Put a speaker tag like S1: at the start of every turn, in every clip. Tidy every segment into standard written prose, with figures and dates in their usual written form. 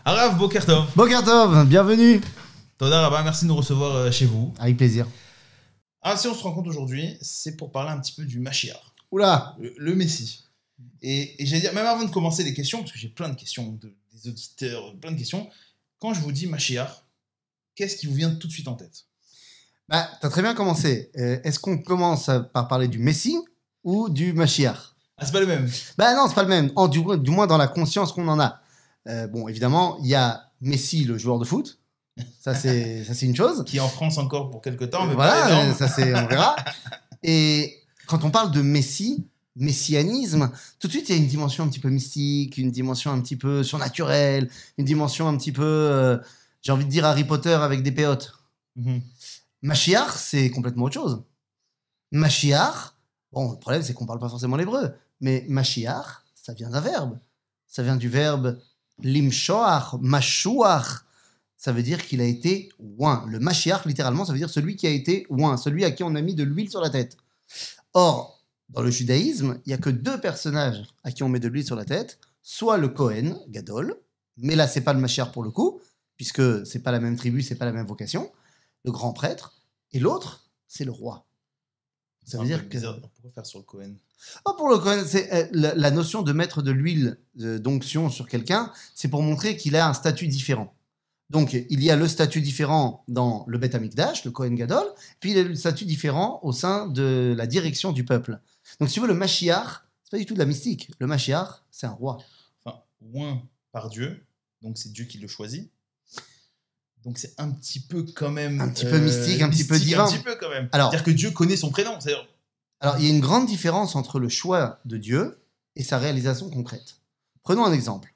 S1: Arav, Boker Tov.
S2: Boker Tov, bienvenue.
S1: Toda Rabba, merci de nous recevoir chez vous.
S2: Avec plaisir.
S1: Ah, si on se rencontre aujourd'hui, c'est pour parler un petit peu du Mashiach.
S2: Oula.
S1: Le Messie. Et j'allais dire, même avant de commencer les questions, parce que j'ai plein de questions des auditeurs, plein de questions, quand je vous dis Mashiach, qu'est-ce qui vous vient tout de suite en tête?
S2: Bah, t'as très bien commencé. Est-ce qu'on commence par parler du Messie ou du Mashiach?
S1: Ah, c'est pas le même.
S2: Bah non, c'est pas le même. Du moins dans la conscience qu'on en a. Bon, évidemment, il y a Messi, le joueur de foot. Ça, c'est une chose.
S1: Qui est en France encore pour quelques temps, mais
S2: voilà, ça, on verra. Et quand on parle de Messie, messianisme, tout de suite, il y a une dimension un petit peu mystique, une dimension un petit peu surnaturelle, une dimension un petit peu, j'ai envie de dire Harry Potter avec des péotes. Mashiach, c'est complètement autre chose. Mashiach, bon, le problème, c'est qu'on parle pas forcément l'hébreu, mais Mashiach, ça vient d'un verbe. Ça vient du verbe limshoach, mashuach. Ça veut dire qu'il a été oint. Le Mashiach, littéralement, ça veut dire celui qui a été oint, celui à qui on a mis de l'huile sur la tête. Or, dans le judaïsme, il n'y a que deux personnages à qui on met de l'huile sur la tête, soit le Kohen, Gadol, mais là, c'est pas le Mashiach pour le coup, puisque c'est pas la même tribu, c'est pas la même vocation, le grand prêtre, et l'autre, c'est le roi. Ça veut dire que...
S1: Pourquoi faire sur le Kohen?
S2: Pour le Kohen, c'est la notion de mettre de l'huile d'onction sur quelqu'un, c'est pour montrer qu'il a un statut différent. Donc, il y a le statut différent dans le Beth Amikdash, le Kohen Gadol, puis il y a le statut différent au sein de la direction du peuple. Donc, si tu veux, le Mashiach, c'est pas du tout de la mystique. Le Mashiach, c'est un roi.
S1: Enfin, oint par Dieu, donc c'est Dieu qui le choisit. Donc c'est un petit peu quand même...
S2: Un petit peu mystique, un petit peu divin.
S1: Un petit peu quand même.
S2: Alors,
S1: c'est-à-dire que Dieu connaît son prénom.
S2: Alors, il y a une grande différence entre le choix de Dieu et sa réalisation concrète. Prenons un exemple.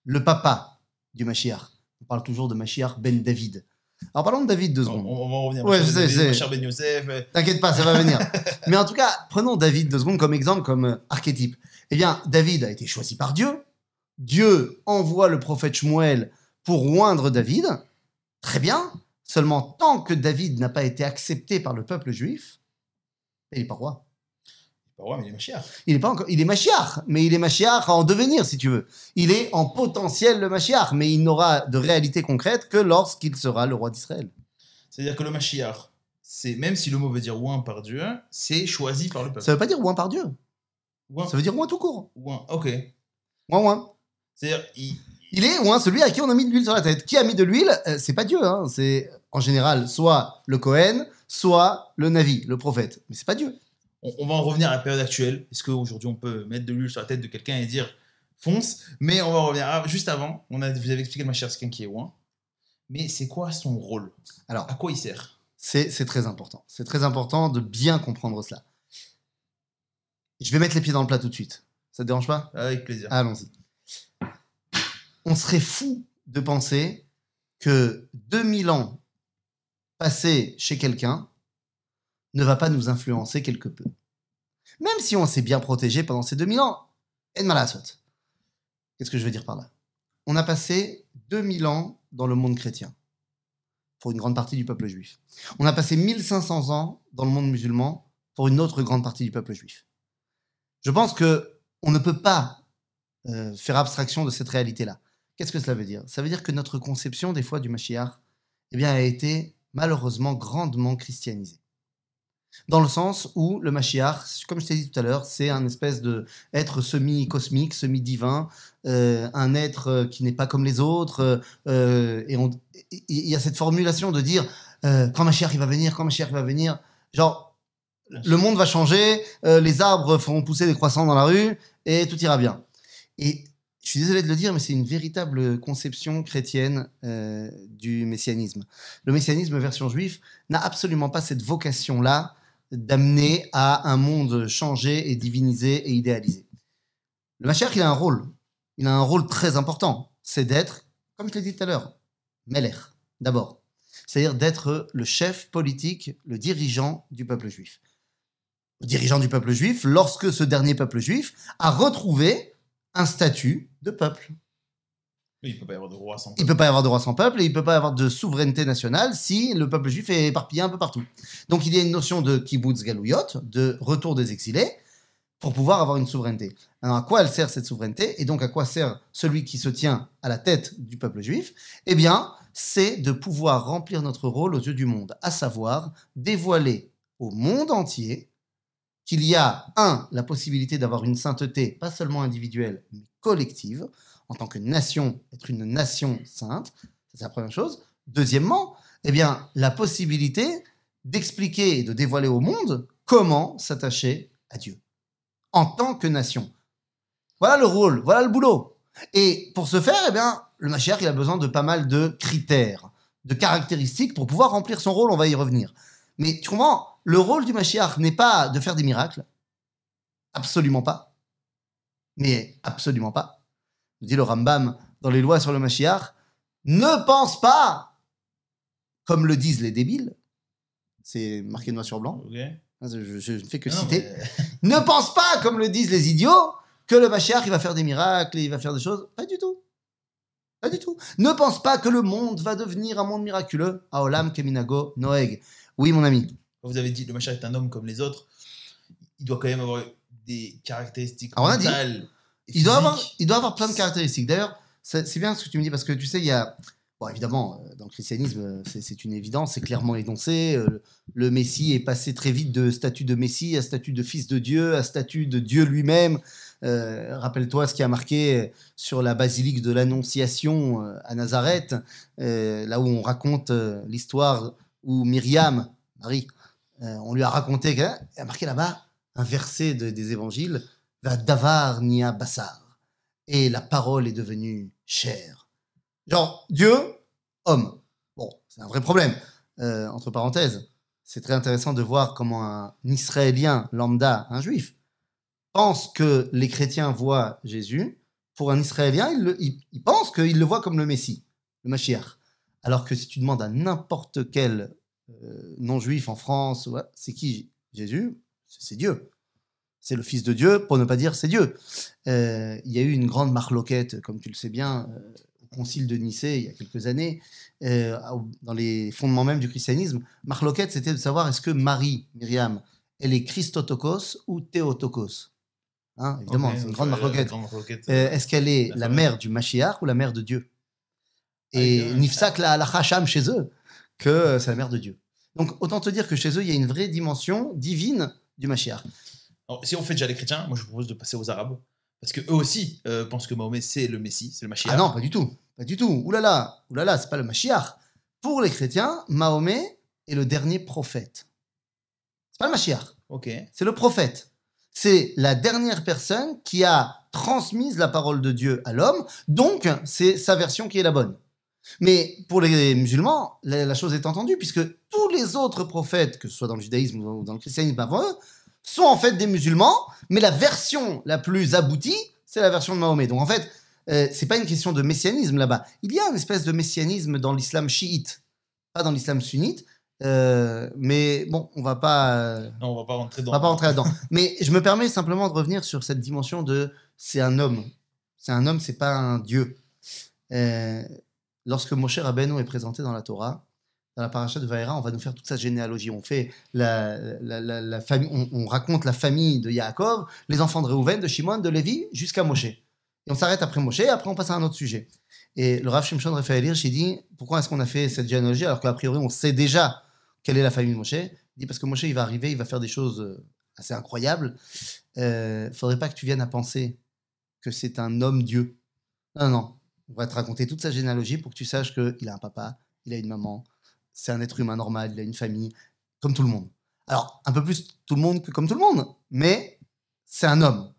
S2: Le papa du Mashiach. On parle toujours de Mashiach ben David. Alors, parlons de David 2 secondes.
S1: On va en revenir.
S2: Ouais, je sais.
S1: Mashiach ben Yosef.
S2: T'inquiète pas, ça va venir. Mais en tout cas, prenons David 2 secondes comme exemple, comme archétype. Eh bien, David a été choisi par Dieu. Dieu envoie le prophète Shmuel pour oindre David. Très bien. Seulement, tant que David n'a pas été accepté par le peuple juif, il n'est pas roi.
S1: Il n'est pas roi, mais il est Mashiach.
S2: Il est pas encore, il est Mashiach, mais il est Mashiach en devenir, si tu veux. Il est en potentiel le Mashiach, mais il n'aura de réalité concrète que lorsqu'il sera le roi d'Israël.
S1: C'est-à-dire que le Mashiach, c'est, même si le mot veut dire oint par Dieu, c'est choisi par le peuple.
S2: Ça veut pas dire oint par Dieu.
S1: Oint.
S2: Ça veut dire oint tout court.
S1: Oint, ok.
S2: Oint.
S1: C'est-à-dire,
S2: il est oint, celui à qui on a mis de l'huile sur la tête. Qui a mis de l'huile, c'est pas Dieu. Hein. C'est en général soit le Kohen, soit le Navi, le prophète. Mais c'est pas Dieu.
S1: On va en revenir à la période actuelle. Est-ce qu'aujourd'hui, on peut mettre de l'huile sur la tête de quelqu'un et dire fonce? Mais on va revenir. Juste avant, vous avez expliqué le Mashiach, c'est quelqu'un qui est oint. Mais c'est quoi son rôle? Alors, à quoi il sert?
S2: C'est très important. C'est très important de bien comprendre cela. Je vais mettre les pieds dans le plat tout de suite. Ça te dérange pas?
S1: Avec plaisir.
S2: Allons-y. On serait fou de penser que 2000 ans passés chez quelqu'un ne va pas nous influencer quelque peu. Même si on s'est bien protégé pendant ces 2000 ans, en malasot. Qu'est-ce que je veux dire par là? On a passé 2000 ans dans le monde chrétien, pour une grande partie du peuple juif. On a passé 1500 ans dans le monde musulman, pour une autre grande partie du peuple juif. Je pense qu'on ne peut pas faire abstraction de cette réalité-là. Qu'est-ce que cela veut dire? Ça veut dire que notre conception, des fois, du Mashiach, eh bien, a été malheureusement grandement christianisée. Dans le sens où le Mashiach, comme je t'ai dit tout à l'heure, c'est un espèce d'être semi-cosmique, semi-divin, un être qui n'est pas comme les autres. Et il y a cette formulation de dire quand Mashiach il va venir, quand Mashiach il va venir, genre le monde va changer, les arbres feront pousser des croissants dans la rue et tout ira bien. Et je suis désolé de le dire, mais c'est une véritable conception chrétienne du messianisme. Le messianisme version juif n'a absolument pas cette vocation-là d'amener à un monde changé et divinisé et idéalisé. Le Mashiach, il a un rôle. Il a un rôle très important. C'est d'être, comme je l'ai dit tout à l'heure, Melech, d'abord. C'est-à-dire d'être le chef politique, le dirigeant du peuple juif. Le dirigeant du peuple juif, lorsque ce dernier peuple juif a retrouvé un statut de peuple.
S1: Il ne peut pas y avoir de roi sans peuple.
S2: Il ne peut pas y avoir de roi sans peuple et il ne peut pas y avoir de souveraineté nationale si le peuple juif est éparpillé un peu partout. Donc il y a une notion de kibbutz galouyot, de retour des exilés. pour pouvoir avoir une souveraineté. Alors, à quoi elle sert cette souveraineté? Et donc, à quoi sert celui qui se tient à la tête du peuple juif? Eh bien, c'est de pouvoir remplir notre rôle aux yeux du monde, à savoir dévoiler au monde entier qu'il y a, la possibilité d'avoir une sainteté, pas seulement individuelle, mais collective, en tant que nation, être une nation sainte, ça, c'est la première chose. Deuxièmement, eh bien, la possibilité d'expliquer et de dévoiler au monde comment s'attacher à Dieu en tant que nation. Voilà le rôle, voilà le boulot. Et pour ce faire, eh bien, le Mashiach, il a besoin de pas mal de critères, de caractéristiques pour pouvoir remplir son rôle, on va y revenir. Mais tu comprends, le rôle du Mashiach n'est pas de faire des miracles, absolument pas, mais absolument pas. Dit le Rambam dans les lois sur le Mashiach, ne pense pas, comme le disent les débiles, c'est marqué noir sur blanc,
S1: Okay.
S2: Je ne fais que citer, ne pense pas, comme le disent les idiots, que le Mashiach, il va faire des miracles, il va faire des choses. Pas du tout. Pas du tout. Ne pense pas que le monde va devenir un monde miraculeux. Aolam keminago noeg. Oui, mon ami.
S1: Vous avez dit, le Mashiach est un homme comme les autres. Il doit quand même avoir des caractéristiques
S2: Alors, on a dit,
S1: mentales.
S2: Il doit avoir plein de caractéristiques. D'ailleurs, c'est bien ce que tu me dis, parce que tu sais, il y a... Bon, évidemment, dans le christianisme, c'est une évidence, c'est clairement énoncé. Le Messie est passé très vite de statut de Messie à statut de fils de Dieu, à statut de Dieu lui-même. Rappelle-toi ce qui a marqué sur la basilique de l'Annonciation à Nazareth, là où on raconte l'histoire où Myriam, Marie, on lui a raconté, il a marqué là-bas un verset des évangiles, « Va davar nia bassar » et la parole est devenue chair. Genre, Dieu, homme. Bon, c'est un vrai problème. Entre parenthèses, c'est très intéressant de voir comment un Israélien lambda, un juif, pense que les chrétiens voient Jésus. Pour un Israélien, il pense qu'il le voit comme le Messie, le Mashiach. Alors que si tu demandes à n'importe quel non-juif en France, c'est qui Jésus? C'est Dieu. C'est le Fils de Dieu, pour ne pas dire c'est Dieu. Il y a eu une grande marloquette, comme tu le sais bien, au concile de Nicée, il y a quelques années, dans les fondements même du christianisme. Marloquette, c'était de savoir est-ce que Marie, Myriam, elle est Christotokos ou Théotokos? Hein, évidemment, c'est une grande marloquette. Est-ce qu'elle est la mère du Mashiach ou la mère de Dieu? Et Nifsak la halacha sham chez eux, que c'est la mère de Dieu. Donc, autant te dire que chez eux, il y a une vraie dimension divine du Mashiach.
S1: Alors, si on fait déjà les chrétiens, moi je vous propose de passer aux Arabes. Parce qu'eux aussi pensent que Mahomet c'est le Messie, c'est le Mashiach.
S2: Ah non, pas du tout. Pas du tout. Ouh là là, c'est pas le Mashiach. Pour les chrétiens, Mahomet est le dernier prophète. C'est pas le Mashiach.
S1: Ok.
S2: C'est le prophète. C'est la dernière personne qui a transmis la parole de Dieu à l'homme. Donc, c'est sa version qui est la bonne. Mais pour les musulmans, la chose est entendue, puisque tous les autres prophètes, que ce soit dans le judaïsme ou dans le christianisme avant eux, sont en fait des musulmans, mais la version la plus aboutie, c'est la version de Mahomet. Donc en fait, c'est pas une question de messianisme là-bas. Il y a une espèce de messianisme dans l'islam chiite, pas dans l'islam sunnite, mais bon, on va pas...
S1: non, on va pas rentrer dans...
S2: On va pas rentrer là-dedans. Mais je me permets simplement de revenir sur cette dimension de c'est un homme. C'est un homme, c'est pas un dieu. Lorsque Moshe Rabbeinu est présenté dans la Torah, dans la paracha de Vaera, on va nous faire toute sa généalogie. On fait la famille, on raconte la famille de Yaakov, les enfants de Réhouven, de Shimon, de Lévi, jusqu'à Moshe. Et on s'arrête après Moshe, et après on passe à un autre sujet. Et le Rav Shimshon Raphaël Hirsch, il dit, pourquoi est-ce qu'on a fait cette généalogie alors qu'a priori on sait déjà quelle est la famille de Moshe? Il dit parce que Moshe il va arriver, il va faire des choses assez incroyables. Faudrait pas que tu viennes à penser que c'est un homme Dieu. Non. On va te raconter toute sa généalogie pour que tu saches qu'il a un papa, il a une maman, c'est un être humain normal, il a une famille, comme tout le monde. Alors, un peu plus tout le monde que comme tout le monde, mais c'est un homme.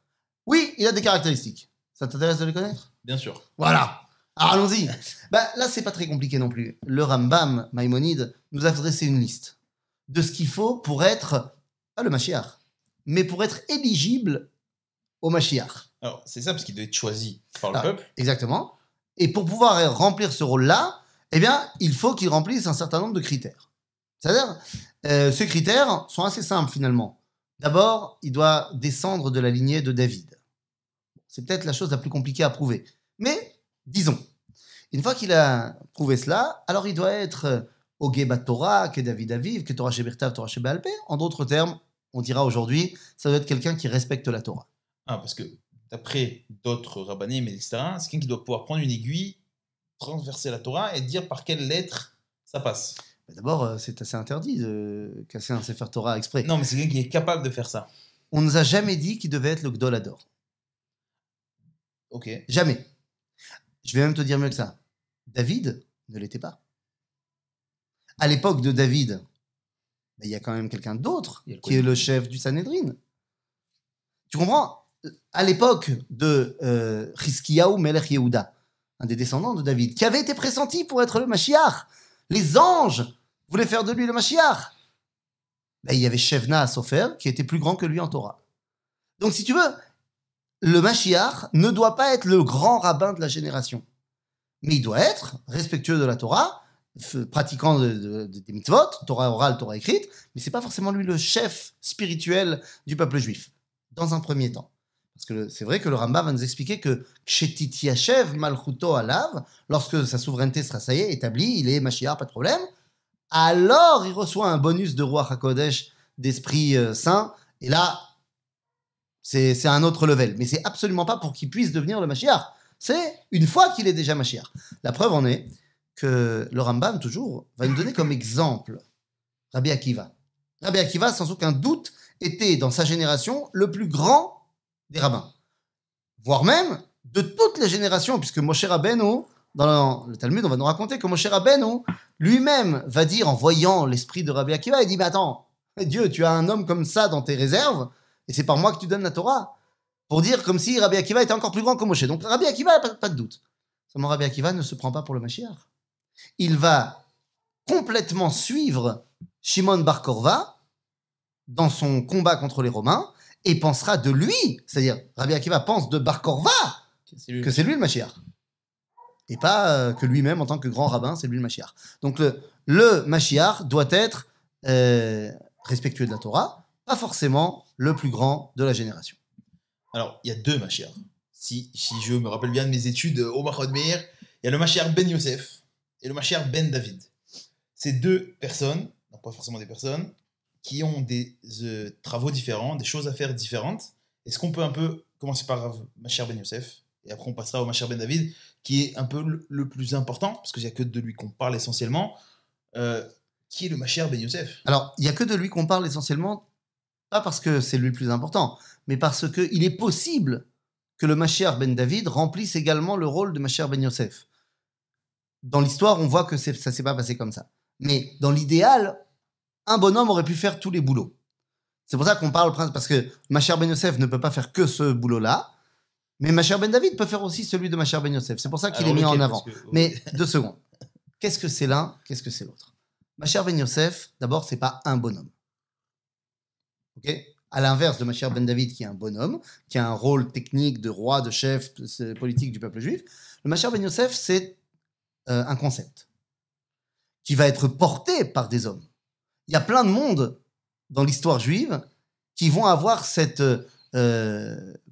S2: Oui, il a des caractéristiques. Ça t'intéresse de les connaître?
S1: Bien sûr.
S2: Voilà. Alors, allons-y. Là, c'est pas très compliqué non plus. Le Rambam, Maïmonide, nous a dressé une liste de ce qu'il faut pour être, pas le Mashiach, mais pour être éligible au Mashiach.
S1: Alors, c'est ça, parce qu'il doit être choisi par le peuple.
S2: Exactement. Et pour pouvoir remplir ce rôle-là, eh bien, il faut qu'il remplisse un certain nombre de critères. C'est-à-dire, ces critères sont assez simples finalement. D'abord, il doit descendre de la lignée de David. C'est peut-être la chose la plus compliquée à prouver. Mais, disons, une fois qu'il a prouvé cela, alors il doit être Ogé Bat Torah, que David Aviv, que Torah Shebertav, Torah Shebe'alpeh, en d'autres termes, on dira aujourd'hui, ça doit être quelqu'un qui respecte la Torah.
S1: Ah, parce que d'après d'autres rabbinim, etc., c'est quelqu'un qui doit pouvoir prendre une aiguille, transverser la Torah et dire par quelle lettre ça passe.
S2: D'abord, c'est assez interdit de casser un Sefer Torah exprès.
S1: Non, mais c'est quelqu'un qui est capable de faire ça.
S2: On ne nous a jamais dit qu'il devait être le Gdol Hador.
S1: Ok.
S2: Jamais. Je vais même te dire mieux que ça. David ne l'était pas. À l'époque de David, il y a quand même quelqu'un d'autre qui est le chef du Sanhédrin. Tu comprends? À l'époque de Chizkiyahu Melech Yehuda, un des descendants de David, qui avait été pressenti pour être le Mashiach. Les anges voulaient faire de lui le Mashiach. Il y avait Shevna Sofer, qui était plus grand que lui en Torah. Donc, si tu veux, le Mashiach ne doit pas être le grand rabbin de la génération. Mais il doit être respectueux de la Torah, pratiquant des mitzvot, Torah orale, Torah écrite, mais c'est pas forcément lui le chef spirituel du peuple juif, dans un premier temps. Parce que c'est vrai que le Rambam va nous expliquer que Kshetit Yashev Malchuto Alav, lorsque sa souveraineté sera, ça y est, établie, il est Mashiach, pas de problème, alors il reçoit un bonus de Ruach HaKodesh, d'Esprit Saint, et là, c'est un autre level. Mais c'est absolument pas pour qu'il puisse devenir le Mashiach. C'est une fois qu'il est déjà Mashiach. La preuve en est que le Rambam, toujours, va nous donner comme exemple Rabbi Akiva. Rabbi Akiva, sans aucun doute, était dans sa génération le plus grand des rabbins. Voire même de toutes les générations, puisque Moshe Rabbeinu, dans le Talmud, on va nous raconter que Moshe Rabbeinu lui-même va dire, en voyant l'esprit de Rabbi Akiva, il dit, mais attends, Dieu, tu as un homme comme ça dans tes réserves, et c'est par moi que tu donnes la Torah. Pour dire comme si Rabbi Akiva était encore plus grand que Moshe. Donc Rabbi Akiva, pas de doute. Seulement Rabbi Akiva ne se prend pas pour le Mashiach. Il va complètement suivre Shimon Bar Korva dans son combat contre les Romains et pensera de lui, c'est-à-dire Rabbi Akiva pense de Bar Korva que c'est lui le Mashiach. Et pas que lui-même, en tant que grand rabbin, c'est lui le Mashiach. Donc le Mashiach doit être respectueux de la Torah, pas forcément le plus grand de la génération.
S1: Alors, il y a deux Mashiach. Si je me rappelle bien de mes études au Machod Meir, il y a le Mashiach Ben Yosef et le Mashiach Ben David. Ces deux personnes, non pas forcément des personnes, qui ont des travaux différents, des choses à faire différentes. Est-ce qu'on peut un peu commencer par Mashiach Ben Yosef et après on passera au Mashiach Ben David, qui est un peu le plus important, parce qu'il n'y a que de lui qu'on parle essentiellement. Qui est le Mashiach Ben Yosef?
S2: Alors, il n'y a que de lui qu'on parle essentiellement, pas parce que c'est lui le plus important, mais parce qu'il est possible que le Mashiach Ben David remplisse également le rôle de Mashiach Ben Yosef. Dans l'histoire, on voit que ça ne s'est pas passé comme ça. Mais dans l'idéal, un bonhomme aurait pu faire tous les boulots. C'est pour ça qu'on parle, parce que Mashiach Ben Yosef ne peut pas faire que ce boulot-là, mais Mashiach Ben David peut faire aussi celui de Mashiach Ben Yosef. C'est pour ça qu'il est mis en avant. Mais 2 secondes. Qu'est-ce que c'est l'un? Qu'est-ce que c'est l'autre? Mashiach Ben Yosef, d'abord, c'est pas un bonhomme. Ok? À l'inverse de Mashiach Ben David, qui est un bonhomme, qui a un rôle technique de roi, de chef politique du peuple juif, le Mashiach Ben Yosef, c'est un concept qui va être porté par des hommes. Il y a plein de monde dans l'histoire juive qui vont avoir cette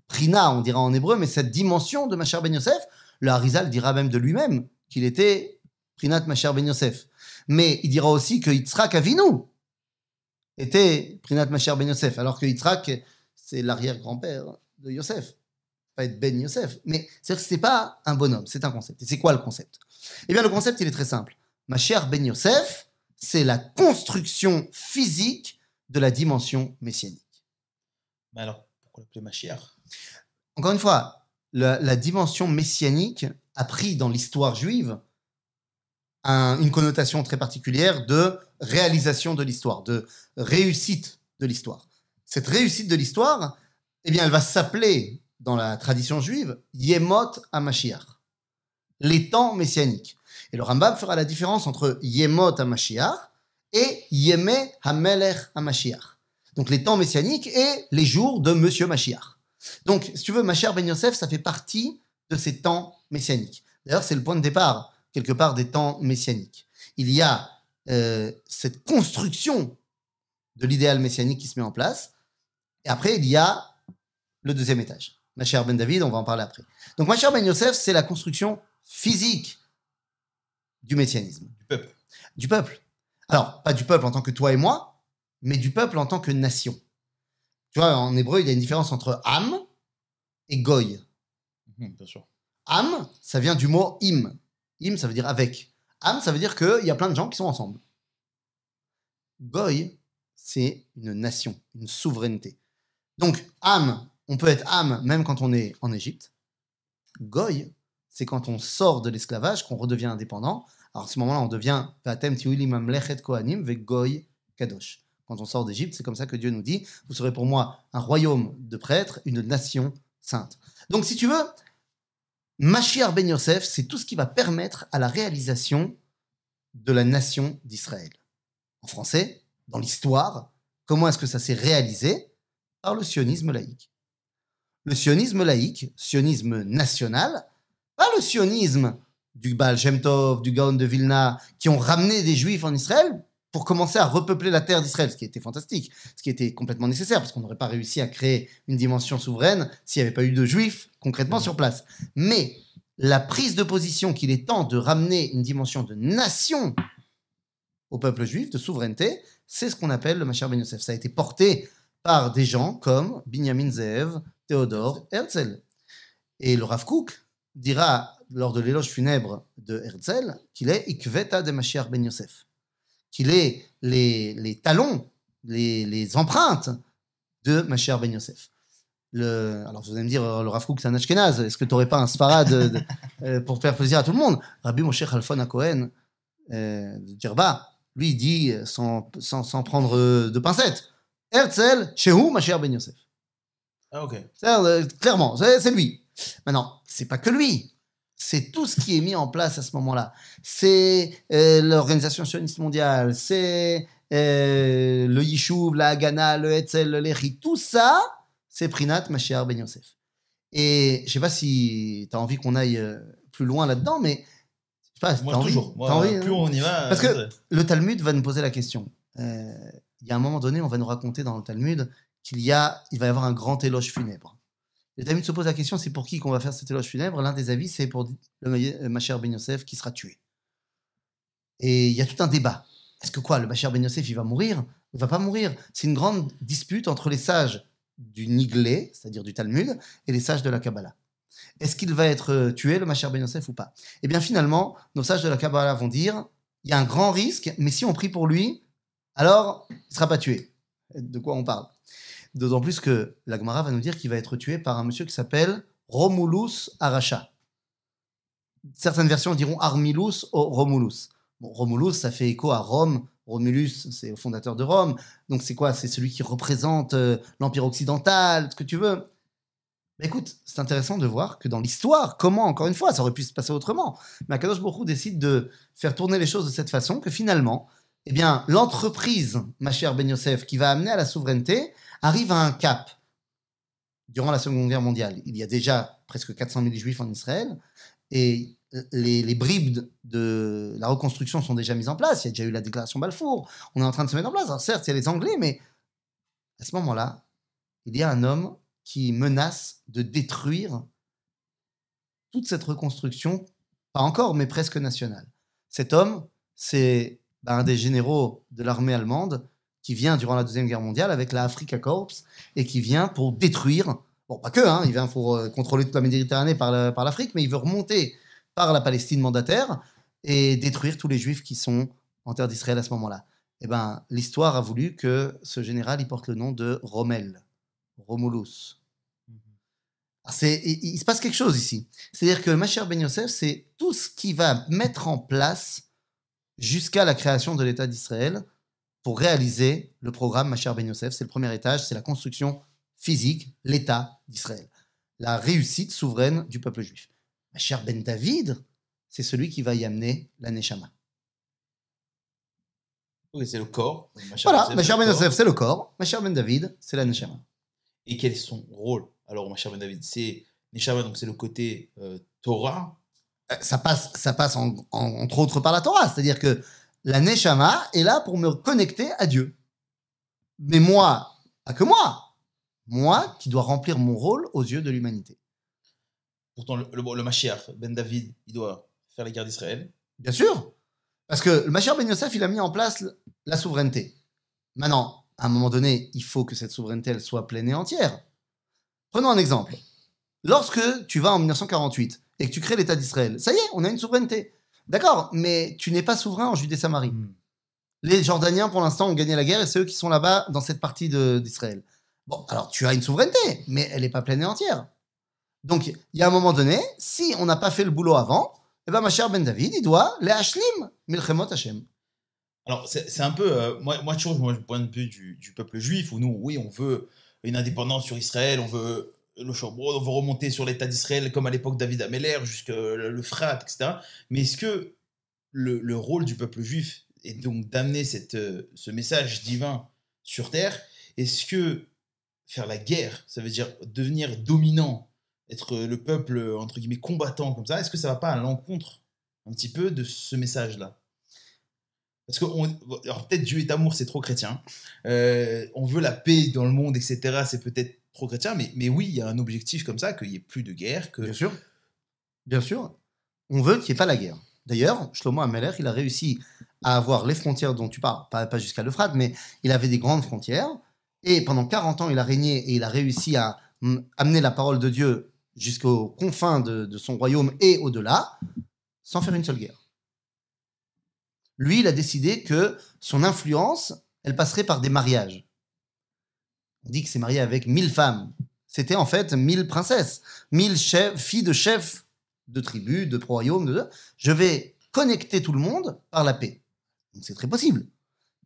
S2: prina, on dira en hébreu, mais cette dimension de Mashiach Ben Yosef. Le Harizal dira même de lui-même qu'il était prinat Mashiach Ben Yosef. Mais il dira aussi que Yitzhak Avinu était prinat Mashiach Ben Yosef, alors que Yitzhak, c'est l'arrière-grand-père de Yosef. Pas être Ben Yosef. Mais c'est-à-dire que ce n'est pas un bonhomme, c'est un concept. Et c'est quoi le concept? Eh bien, le concept, il est très simple. Mashiach Ben Yosef, c'est la construction physique de la dimension messianique.
S1: Mais alors, pourquoi l'appeler Mashiach?
S2: Encore une fois, la dimension messianique a pris dans l'histoire juive une connotation très particulière de réalisation de l'histoire, de réussite de l'histoire. Cette réussite de l'histoire, eh bien, elle va s'appeler, dans la tradition juive, Yemot HaMashiach, les temps messianiques. Et le Rambam fera la différence entre Yemot HaMashiach et Yemei HaMelech HaMashiach. Donc les temps messianiques et les jours de Monsieur Mashiach. Donc, si tu veux, Mashiach Ben Yosef, ça fait partie de ces temps messianiques. D'ailleurs, c'est le point de départ, quelque part, des temps messianiques. Il y a cette construction de l'idéal messianique qui se met en place. Et après, il y a le deuxième étage. Mashiach Ben David, on va en parler après. Donc, Mashiach Ben Yosef, c'est la construction physique du messianisme.
S1: Du peuple.
S2: Du peuple. Alors, pas du peuple en tant que toi et moi, mais du peuple en tant que nation. Tu vois, en hébreu, il y a une différence entre Am et Goy.
S1: Bien sûr.
S2: Am, ça vient du mot im. Im, ça veut dire avec. Am, ça veut dire qu'il y a plein de gens qui sont ensemble. Goy, c'est une nation, une souveraineté. Donc, Am, on peut être Am même quand on est en Égypte. Goy, c'est quand on sort de l'esclavage, qu'on redevient indépendant. Alors, à ce moment-là, on devient Vatem tiuli mamlechet kohanim ve Goy kadosh. Quand on sort d'Égypte, c'est comme ça que Dieu nous dit vous serez pour moi un royaume de prêtres, une nation sainte. Donc, si tu veux, Mashiach ben Yosef, c'est tout ce qui va permettre à la réalisation de la nation d'Israël. En français, dans l'histoire, comment est-ce que ça s'est réalisé? Par le sionisme laïque. Le sionisme laïque, sionisme national, pas le sionisme du Baal Shem Tov, du Gaon de Vilna, qui ont ramené des Juifs en Israël pour commencer à repeupler la terre d'Israël, ce qui était fantastique, ce qui était complètement nécessaire, parce qu'on n'aurait pas réussi à créer une dimension souveraine s'il n'y avait pas eu de Juifs concrètement sur place. Mais la prise de position qu'il est temps de ramener une dimension de nation au peuple juif, de souveraineté, c'est ce qu'on appelle le Mashiach ben Yosef. Ça a été porté par des gens comme Binyamin Ze'ev, Théodore, Herzl. Et le Rav Kook dira, lors de l'éloge funèbre de Herzl, qu'il est Ikveta de Mashiach ben Yosef, qu'il est les talons, les empreintes de Mashiach ben Yosef. Alors vous allez me dire, le Rav Kook c'est un Ashkenaz, est-ce que tu n'aurais pas un Sfarad pour faire plaisir à tout le monde? Rabbi Moshe Halfon HaKohen de Djerba, lui il dit sans prendre de pincettes, Herzl, Shehu Mashiach ben Yosef.
S1: Ah ok.
S2: Clairement, c'est lui. Maintenant, c'est pas que lui. C'est tout ce qui est mis en place à ce moment-là. C'est l'Organisation sioniste mondiale, c'est le Yishuv, la Haganah, le Hetzel, le Lehi, tout ça, c'est Prinat Mashiach ben Yosef. Et je sais pas si tu as envie qu'on aille plus loin là-dedans, mais je sais pas,
S1: moi toujours. Moi, plus on y va.
S2: Parce que le Talmud va nous poser la question. Il y a un moment donné, on va nous raconter dans le Talmud il va y avoir un grand éloge funèbre. Le Talmud se pose la question, c'est pour qui qu'on va faire cet éloge funèbre? L'un des avis, c'est pour le Mashiach ben Yosef qui sera tué. Et il y a tout un débat. Est-ce que quoi, le Mashiach ben Yosef, il va mourir? Il va pas mourir. C'est une grande dispute entre les sages du Niglé, c'est-à-dire du Talmud, et les sages de la Kabbalah. Est-ce qu'il va être tué, le Mashiach ben Yosef, ou pas? Eh bien, finalement, nos sages de la Kabbalah vont dire, il y a un grand risque, mais si on prie pour lui, alors il ne sera pas tué. De quoi on parle? D'autant plus que la Gemara va nous dire qu'il va être tué par un monsieur qui s'appelle Romulus Aracha. Certaines versions diront Armilus ou Romulus. Bon, Romulus, ça fait écho à Rome. Romulus, c'est le fondateur de Rome. Donc c'est quoi? C'est celui qui représente l'Empire occidental, ce que tu veux. Mais écoute, c'est intéressant de voir que dans l'histoire, comment, encore une fois, ça aurait pu se passer autrement. Mais Akadosh Baruch Hu décide de faire tourner les choses de cette façon que finalement, eh bien, l'entreprise Mashiach ben Yosef qui va amener à la souveraineté arrive à un cap. Durant la Seconde Guerre mondiale, il y a déjà presque 400 000 juifs en Israël et les bribes de la reconstruction sont déjà mises en place. Il y a déjà eu la déclaration Balfour. On est en train de se mettre en place. Alors certes, il y a les Anglais, mais à ce moment-là, il y a un homme qui menace de détruire toute cette reconstruction, pas encore, mais presque nationale. Cet homme, c'est un des généraux de l'armée allemande qui vient durant la Deuxième Guerre mondiale avec la Afrika Korps et qui vient pour détruire, bon pas que, il vient pour contrôler toute la Méditerranée par l'Afrique, mais il veut remonter par la Palestine mandataire et détruire tous les Juifs qui sont en terre d'Israël à ce moment-là. Eh ben, l'histoire a voulu que ce général, il porte le nom de Rommel, Romulus. Il se passe quelque chose ici. C'est-à-dire que Mashiach ben Yosef, c'est tout ce qui va mettre en place jusqu'à la création de l'État d'Israël pour réaliser le programme Mashiach ben Yosef. C'est le premier étage, c'est la construction physique, l'État d'Israël. La réussite souveraine du peuple juif. Mashiach ben David, c'est celui qui va y amener la Neshama.
S1: Oui, c'est le corps.
S2: Voilà, Mashiach ben Yosef, c'est le corps. Mashiach ben David, c'est la Neshama.
S1: Et quel est son rôle? Alors, Mashiach ben David, c'est Neshama, donc c'est le côté Torah.
S2: Ça passe entre autres par la Torah. C'est-à-dire que la Neshama est là pour me connecter à Dieu. Mais moi, pas que moi qui dois remplir mon rôle aux yeux de l'humanité.
S1: Pourtant, le Mashiach ben David, il doit faire les guerres d'Israël.
S2: Bien sûr. Parce que le Mashiach ben Yosef, il a mis en place la souveraineté. Maintenant, à un moment donné, il faut que cette souveraineté elle soit pleine et entière. Prenons un exemple. Lorsque tu vas en 1948 et que tu crées l'État d'Israël, ça y est, on a une souveraineté. D'accord, mais tu n'es pas souverain en Judée-Samarie. Les Jordaniens, pour l'instant, ont gagné la guerre et c'est eux qui sont là-bas dans cette partie d'Israël. Bon, alors tu as une souveraineté, mais elle n'est pas pleine et entière. Donc, il y a un moment donné, si on n'a pas fait le boulot avant, eh ben, ma chère Ben David, il doit les hashlim, milchemot Hashem.
S1: Alors, c'est un peu. Moi, toujours, moi, le point de vue du peuple juif, où nous, oui, on veut une indépendance sur Israël, on veut le Shobrod, on veut remonter sur l'État d'Israël comme à l'époque David Ameller, jusqu'à l'Euphrate, etc. Mais est-ce que le rôle du peuple juif est donc d'amener ce message divin sur terre? Est-ce que faire la guerre, ça veut dire devenir dominant, être le peuple, entre guillemets, combattant comme ça, est-ce que ça va pas à l'encontre un petit peu de ce message-là? Parce que, alors peut-être Dieu est amour, c'est trop chrétien. On veut la paix dans le monde, etc. C'est peut-être trop chrétien, mais oui, il y a un objectif comme ça, qu'il n'y ait plus de guerre.
S2: Bien sûr. Bien sûr. On veut qu'il n'y ait pas la guerre. D'ailleurs, Shlomo Ameler, il a réussi à avoir les frontières dont tu parles, pas jusqu'à l'Euphrate, mais il avait des grandes frontières. Et pendant 40 ans, il a régné et il a réussi à amener la parole de Dieu jusqu'aux confins de son royaume et au-delà, sans faire une seule guerre. Lui, il a décidé que son influence, elle passerait par des mariages. On dit qu'il s'est marié avec 1000 femmes. C'était en fait 1000 princesses, 1000 filles de chefs de tribus, de royaumes. Je vais connecter tout le monde par la paix. Donc c'est très possible.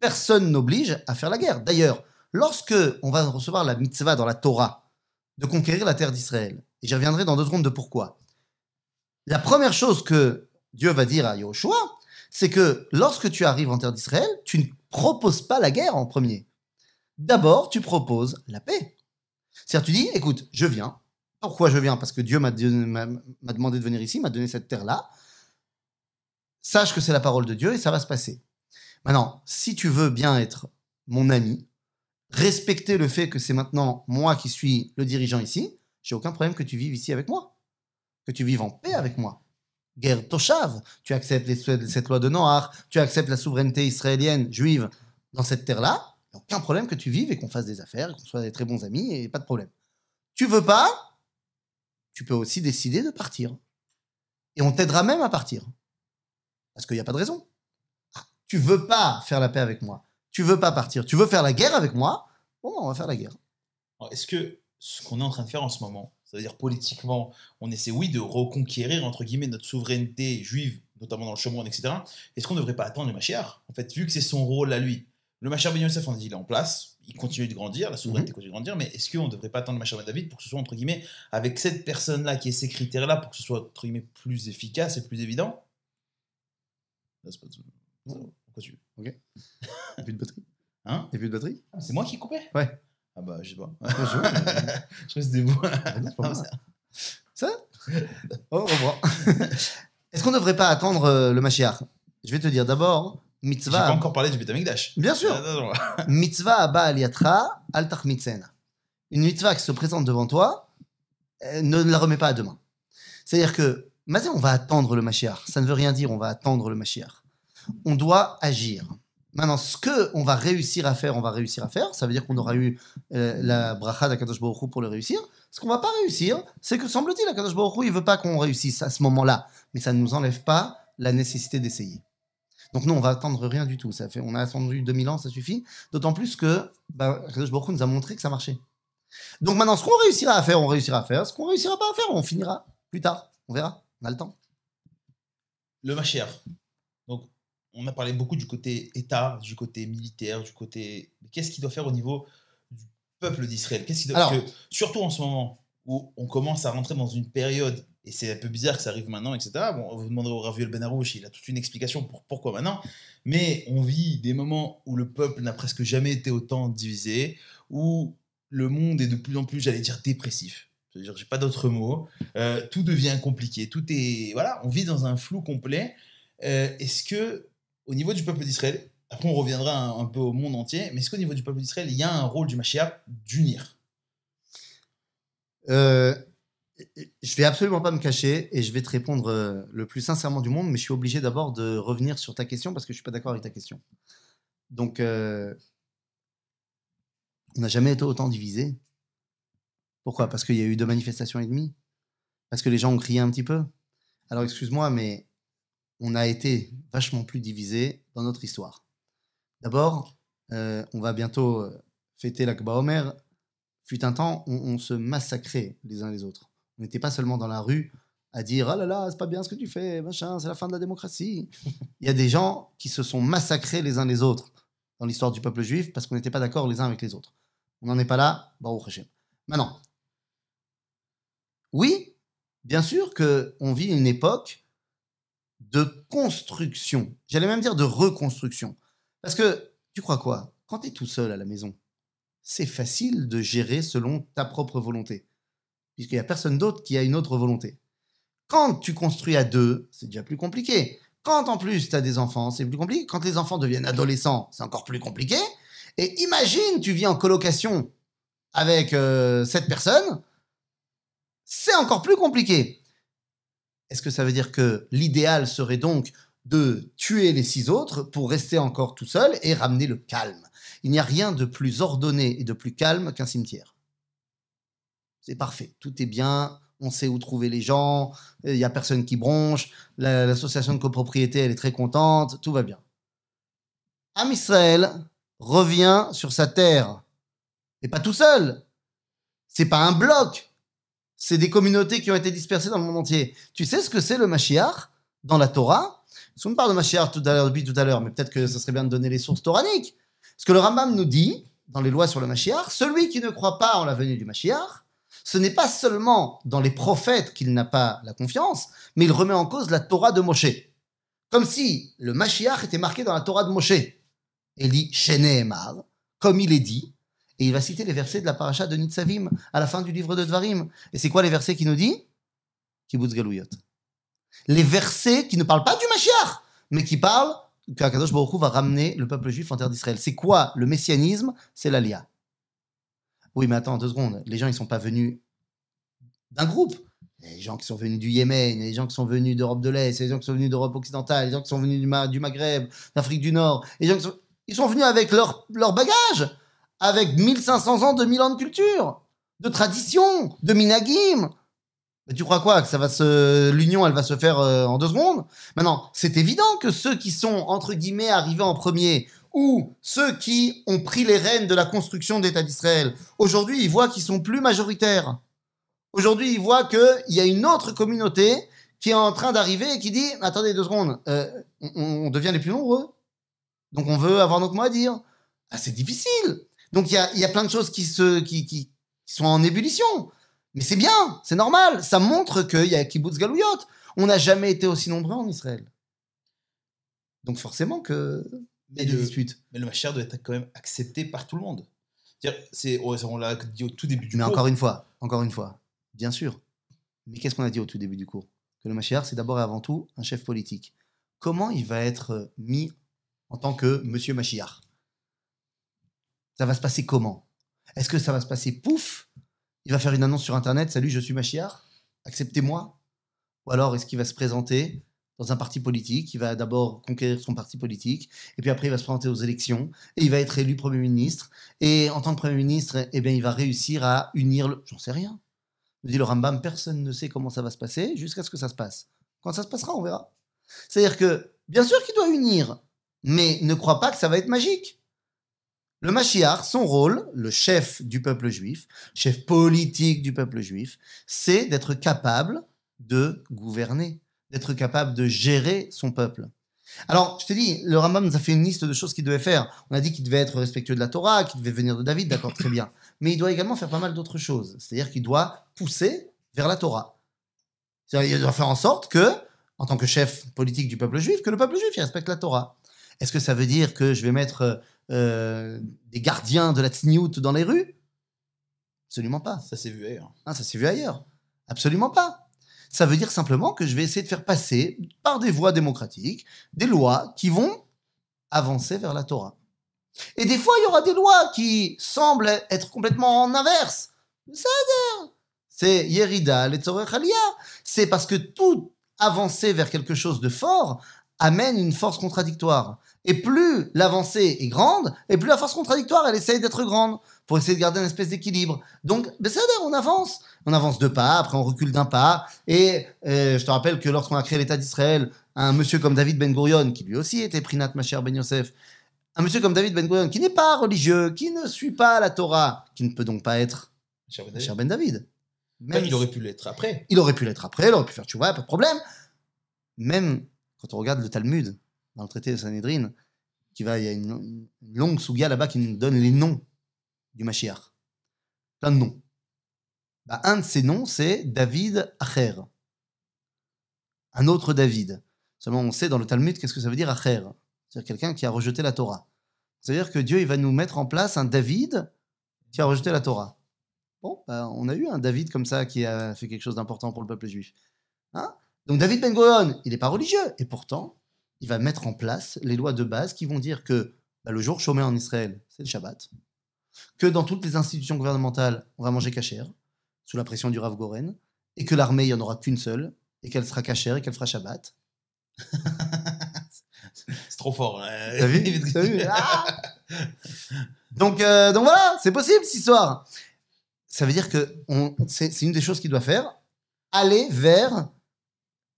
S2: Personne n'oblige à faire la guerre. D'ailleurs, lorsque on va recevoir la mitzvah dans la Torah de conquérir la terre d'Israël, et j'y reviendrai dans 2 secondes de pourquoi, la première chose que Dieu va dire à Yahushua, c'est que lorsque tu arrives en terre d'Israël, tu ne proposes pas la guerre en premier. D'abord, tu proposes la paix. C'est-à-dire, tu dis, écoute, je viens. Pourquoi je viens? Parce que Dieu m'a demandé de venir ici, m'a donné cette terre-là. Sache que c'est la parole de Dieu et ça va se passer. Maintenant, si tu veux bien être mon ami, respecter le fait que c'est maintenant moi qui suis le dirigeant ici, j'ai aucun problème que tu vives ici avec moi, que tu vives en paix avec moi. Guerre Toshav, tu acceptes cette loi de Noach, tu acceptes la souveraineté israélienne, juive, dans cette terre-là, aucun problème que tu vives et qu'on fasse des affaires, qu'on soit des très bons amis, et pas de problème. Tu veux pas, tu peux aussi décider de partir. Et on t'aidera même à partir. Parce qu'il n'y a pas de raison. Tu veux pas faire la paix avec moi, tu veux pas partir, tu veux faire la guerre avec moi, bon, on va faire la guerre.
S1: Alors, est-ce que ce qu'on est en train de faire en ce moment, c'est-à-dire politiquement, on essaie, oui, de reconquérir, entre guillemets, notre souveraineté juive, notamment dans le Shomron, etc. Est-ce qu'on ne devrait pas attendre le Mashiach? En fait, vu que c'est son rôle à lui. Le Mashiach Ben Yosef, on a dit, il est en place, il continue de grandir, la souveraineté continue de grandir, mais est-ce qu'on ne devrait pas attendre le Mashiach Ben David pour que ce soit, entre guillemets, avec cette personne-là qui ait ces critères-là, pour que ce soit, entre guillemets, plus efficace et plus évident? Là, c'est pas de... Pourquoi tu...
S2: Ok. T'as plus de batterie?
S1: Hein?
S2: T'as plus de batterie?
S1: Ah, c'est moi qui coupais?
S2: Ouais.
S1: Ah bah, je sais pas.
S2: Ouais, je vois.
S1: Je crois que c'était vous.
S2: Ça? Au revoir. Est-ce qu'on ne devrait pas attendre le Mashiach? Je vais te dire d'abord, mitzvah.
S1: J'ai pas encore parlé du Beth Amikdash.
S2: Bien sûr. Mitzvah abba aliatra al tachmitzena. Une mitzvah qui se présente devant toi, ne la remets pas à demain. C'est-à-dire que, on va attendre le Mashiach. Ça ne veut rien dire, on va attendre le Mashiach. On doit agir. Maintenant, ce qu'on va réussir à faire, on va réussir à faire. Ça veut dire qu'on aura eu la bracha d'Akadosh Baruch Hu pour le réussir. Ce qu'on va pas réussir, c'est que, semble-t-il, Akadosh Baruch Hu, il veut pas qu'on réussisse à ce moment-là. Mais ça ne nous enlève pas la nécessité d'essayer. Donc nous, on va attendre rien du tout. On a attendu 2000 ans, ça suffit. D'autant plus que Akadosh Baruch Hu nous a montré que ça marchait. Donc maintenant, ce qu'on réussira à faire, on réussira à faire. Ce qu'on réussira pas à faire, on finira plus tard. On verra. On a le temps.
S1: Le Mashiach. Donc, on a parlé beaucoup du côté État, du côté militaire, du côté... Mais qu'est-ce qu'il doit faire au niveau du peuple d'Israël? Qu'est-ce qu'il doit... Parce que, surtout en ce moment, où on commence à rentrer dans une période, et c'est un peu bizarre que ça arrive maintenant, etc. Bon, vous demanderez au Raviol Ben Arouche, il a toute une explication pour pourquoi maintenant, mais on vit des moments où le peuple n'a presque jamais été autant divisé, où le monde est de plus en plus, j'allais dire, dépressif. C'est-à-dire, j'ai pas d'autre mot. Tout devient compliqué. Tout est... Voilà, on vit dans un flou complet. Est-ce que, au niveau du peuple d'Israël, après on reviendra un peu au monde entier, mais est-ce qu'au niveau du peuple d'Israël, il y a un rôle du Mashiach d'unir?
S2: Je vais absolument pas me cacher et je vais te répondre le plus sincèrement du monde, mais je suis obligé d'abord de revenir sur ta question parce que je suis pas d'accord avec ta question. Donc, On n'a jamais été autant divisé. Pourquoi? Parce qu'il y a eu 2 manifestations et demie? Parce que les gens ont crié un petit peu? Alors excuse-moi, mais on a été vachement plus divisés dans notre histoire. D'abord, on va bientôt fêter l'Akba Omer. Fut un temps, on se massacrait les uns les autres. On n'était pas seulement dans la rue à dire « Ah là là, c'est pas bien ce que tu fais, machin, c'est la fin de la démocratie ». Il y a des gens qui se sont massacrés les uns les autres dans l'histoire du peuple juif parce qu'on n'était pas d'accord les uns avec les autres. On n'en est pas là, Baruch Hashem. Maintenant, oui, bien sûr qu'on vit une époque de construction. J'allais même dire de reconstruction. Parce que, tu crois quoi? Quand tu es tout seul à la maison, c'est facile de gérer selon ta propre volonté. Puisqu'il n'y a personne d'autre qui a une autre volonté. Quand tu construis à 2, c'est déjà plus compliqué. Quand en plus tu as des enfants, c'est plus compliqué. Quand les enfants deviennent adolescents, c'est encore plus compliqué. Et imagine, tu vis en colocation avec 7 personnes, c'est encore plus compliqué. Est-ce que ça veut dire que l'idéal serait donc de tuer les 6 autres pour rester encore tout seul et ramener le calme? Il n'y a rien de plus ordonné et de plus calme qu'un cimetière. C'est parfait, tout est bien, on sait où trouver les gens, il n'y a personne qui bronche, l'association de copropriété, elle est très contente, tout va bien. Am Israël revient sur sa terre. Et pas tout seul. C'est pas un bloc. C'est des communautés qui ont été dispersées dans le monde entier. Tu sais ce que c'est le Mashiach dans la Torah? On me parle de Mashiach depuis tout à l'heure, mais peut-être que ce serait bien de donner les sources toraniques. Ce que le Rambam nous dit, dans les lois sur le Mashiach, celui qui ne croit pas en la venue du Mashiach, ce n'est pas seulement dans les prophètes qu'il n'a pas la confiance, mais il remet en cause la Torah de Moshe. Comme si le Mashiach était marqué dans la Torah de Moshe. Il dit « Sheneemar », comme il est dit, et il va citer les versets de la paracha de Nitzavim à la fin du livre de Dvarim. Et c'est quoi les versets qu'il nous dit? Kibbutz Galouyot. Les versets qui ne parlent pas du Mashiach, mais qui parlent qu'Akadosh Baruch Hu va ramener le peuple juif en terre d'Israël. C'est quoi le messianisme? C'est l'Alia. Oui, mais attends, 2 secondes. Les gens, ils ne sont pas venus d'un groupe. Il y a les gens qui sont venus du Yémen, il y a les gens qui sont venus d'Europe de l'Est, il y a les gens qui sont venus d'Europe occidentale, les gens qui sont venus du Maghreb, d'Afrique du Nord. Les gens ils sont venus avec leur bagage, avec 1500 ans, 2000 ans de culture, de tradition, de minagim. Mais tu crois quoi? Que l'union, elle va se faire en 2 secondes? Maintenant, c'est évident que ceux qui sont, entre guillemets, arrivés en premier, ou ceux qui ont pris les rênes de la construction de l'État d'Israël, aujourd'hui, ils voient qu'ils sont plus majoritaires. Aujourd'hui, ils voient qu'il y a une autre communauté qui est en train d'arriver et qui dit « Attendez 2 secondes, on devient les plus nombreux. Donc on veut avoir notre mot à dire. » Ah, c'est difficile. Donc il y a plein de choses qui sont en ébullition. Mais c'est bien, c'est normal. Ça montre qu'il y a Kibbutz Galouyot. On n'a jamais été aussi nombreux en Israël. Donc forcément que il y a des disputes.
S1: Mais le Mashiach doit être quand même accepté par tout le monde. On l'a dit au tout début du
S2: cours. Mais encore une fois, bien sûr. Mais qu'est-ce qu'on a dit au tout début du cours? Que le Mashiach, c'est d'abord et avant tout un chef politique. Comment il va être mis en tant que Monsieur Mashiach? Ça va se passer comment? Est-ce que ça va se passer pouf? Il va faire une annonce sur Internet, salut, je suis Mashiach, acceptez-moi. Ou alors, est-ce qu'il va se présenter dans un parti politique? Il va d'abord conquérir son parti politique, et puis après, il va se présenter aux élections, et il va être élu Premier ministre. Et en tant que Premier ministre, eh bien, il va réussir à unir J'en sais rien. Me dit le Rambam, personne ne sait comment ça va se passer jusqu'à ce que ça se passe. Quand ça se passera, on verra. C'est-à-dire que, bien sûr qu'il doit unir, mais ne crois pas que ça va être magique. Le Mashiach, son rôle, le chef du peuple juif, chef politique du peuple juif, c'est d'être capable de gouverner, d'être capable de gérer son peuple. Alors, je te dis, le Rambam nous a fait une liste de choses qu'il devait faire. On a dit qu'il devait être respectueux de la Torah, qu'il devait venir de David, d'accord, très bien. Mais il doit également faire pas mal d'autres choses. C'est-à-dire qu'il doit pousser vers la Torah. C'est-à-dire qu'il doit faire en sorte que, en tant que chef politique du peuple juif, que le peuple juif il respecte la Torah. Est-ce que ça veut dire que je vais mettre des gardiens de la tzniout dans les rues? Absolument pas.
S1: Ça s'est vu ailleurs.
S2: Ah, ça s'est vu ailleurs. Absolument pas. Ça veut dire simplement que je vais essayer de faire passer, par des voies démocratiques, des lois qui vont avancer vers la Torah. Et des fois, il y aura des lois qui semblent être complètement en inverse. C'est Yerida, Letzorech Aliyah. C'est parce que tout avancer vers quelque chose de fort amène une force contradictoire. Et plus l'avancée est grande, et plus la force contradictoire, elle essaye d'être grande, pour essayer de garder une espèce d'équilibre. Donc, on avance. On avance 2 pas, après on recule d'1 pas. Et je te rappelle que lorsqu'on a créé l'État d'Israël, un monsieur comme David Ben Gurion, qui lui aussi était Prinat Mashiach Ben Yosef, un monsieur comme David Ben Gurion, qui n'est pas religieux, qui ne suit pas la Torah, qui ne peut donc pas être Mashiach Ben David.
S1: Même il aurait pu l'être après.
S2: Il aurait pu l'être après, il aurait pu faire tchouva, pas de problème. Même quand on regarde le Talmud, dans le traité de Sanhedrin, il y a une longue souga là-bas qui nous donne les noms du Mashiach. Plein de noms. Un de ces noms, c'est David Acher. Un autre David. Seulement, on sait dans le Talmud qu'est-ce que ça veut dire Acher. C'est-à-dire quelqu'un qui a rejeté la Torah. C'est-à-dire que Dieu il va nous mettre en place un David qui a rejeté la Torah. Bon, on a eu un David comme ça qui a fait quelque chose d'important pour le peuple juif. Hein? Donc David Ben Gurion, il n'est pas religieux. Et pourtant, il va mettre en place les lois de base qui vont dire que le jour chômé en Israël, c'est le Shabbat. Que dans toutes les institutions gouvernementales, on va manger cachère, sous la pression du Rav Goren, et que l'armée, il n'y en aura qu'une seule, et qu'elle sera cachère et qu'elle fera Shabbat.
S1: C'est trop fort.
S2: T'as vu, donc voilà, c'est possible cette histoire. Ça veut dire que c'est une des choses qu'il doit faire, aller vers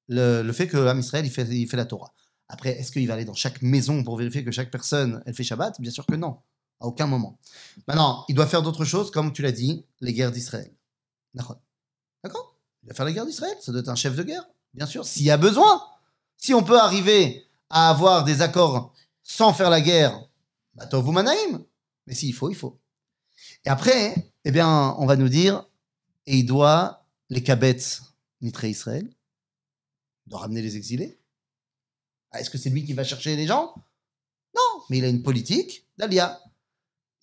S2: le fait que l'âme Israël, il fait la Torah. Après, est-ce qu'il va aller dans chaque maison pour vérifier que chaque personne, elle fait Shabbat? Bien sûr que non, à aucun moment. Maintenant, il doit faire d'autres choses, comme tu l'as dit, les guerres d'Israël. D'accord? Il va faire les guerres d'Israël, ça doit être un chef de guerre, bien sûr, s'il y a besoin. Si on peut arriver à avoir des accords sans faire la guerre, tov umanaim. Mais s'il faut, il faut. Et après, eh bien, on va nous dire, et il doit les kabetz nitré Israël, il doit ramener les exilés. Est-ce que c'est lui qui va chercher les gens? Non, mais il a une politique d'Alia.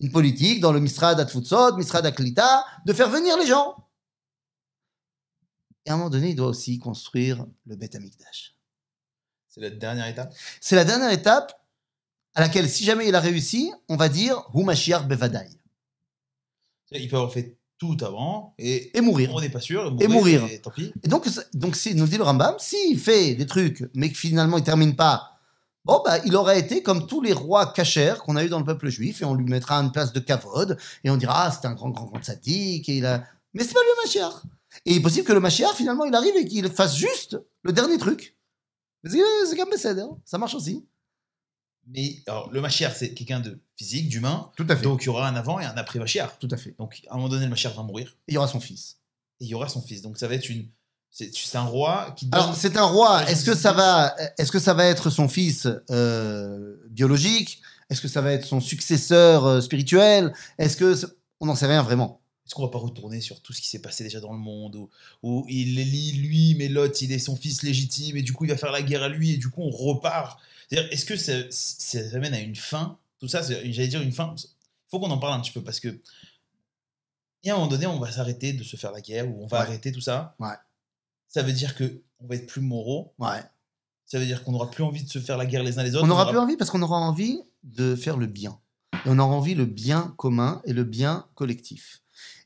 S2: Une politique dans le Misrad Atfutzot, Misrad Aklita, de faire venir les gens. Et à un moment donné, il doit aussi construire le Beth Amikdash.
S1: C'est la dernière étape?
S2: C'est la dernière étape à laquelle, si jamais il a réussi, on va dire Hu Mashiach Bevadai.
S1: Il peut avoir fait tout avant et
S2: mourir.
S1: On n'est pas sûr.
S2: Et mourir.
S1: Et tant pis.
S2: Et donc nous dit le Rambam, s'il fait des trucs, mais que finalement il ne termine pas, il aurait été comme tous les rois cachers qu'on a eu dans le peuple juif, et on lui mettra une place de kavod, et on dira, c'était un grand tzaddik, et mais c'est pas le Mashiach. Et il est possible que le Mashiach, finalement, il arrive et qu'il fasse juste le dernier truc. C'est comme Besséder, ça marche aussi.
S1: Mais alors, le Mashiach, c'est quelqu'un de physique, d'humain.
S2: Tout à fait.
S1: Donc il y aura un avant et un après Mashiach.
S2: Tout à fait.
S1: Donc à un moment donné, le Mashiach va mourir.
S2: Et il y aura son fils.
S1: Donc ça va être c'est un roi qui donne...
S2: Alors c'est un roi. Est-ce que ça va être son fils biologique? Est-ce que ça va être son successeur spirituel? On n'en sait rien vraiment.
S1: Est-ce qu'on va pas retourner sur tout ce qui s'est passé déjà dans le monde où il élit lui, mais l'autre, il est son fils légitime et du coup il va faire la guerre à lui et du coup on repart. C'est-à-dire, est-ce que ça mène à une fin? Tout ça, j'allais dire une fin. Il faut qu'on en parle un petit peu parce que il y a un moment donné, on va s'arrêter de se faire la guerre ou on va arrêter tout ça.
S2: Ouais.
S1: Ça veut dire qu'on va être plus moraux.
S2: Ouais.
S1: Ça veut dire qu'on n'aura plus envie de se faire la guerre les uns les autres.
S2: On n'aura plus envie parce qu'on aura envie de faire le bien. Et on aura envie le bien commun et le bien collectif.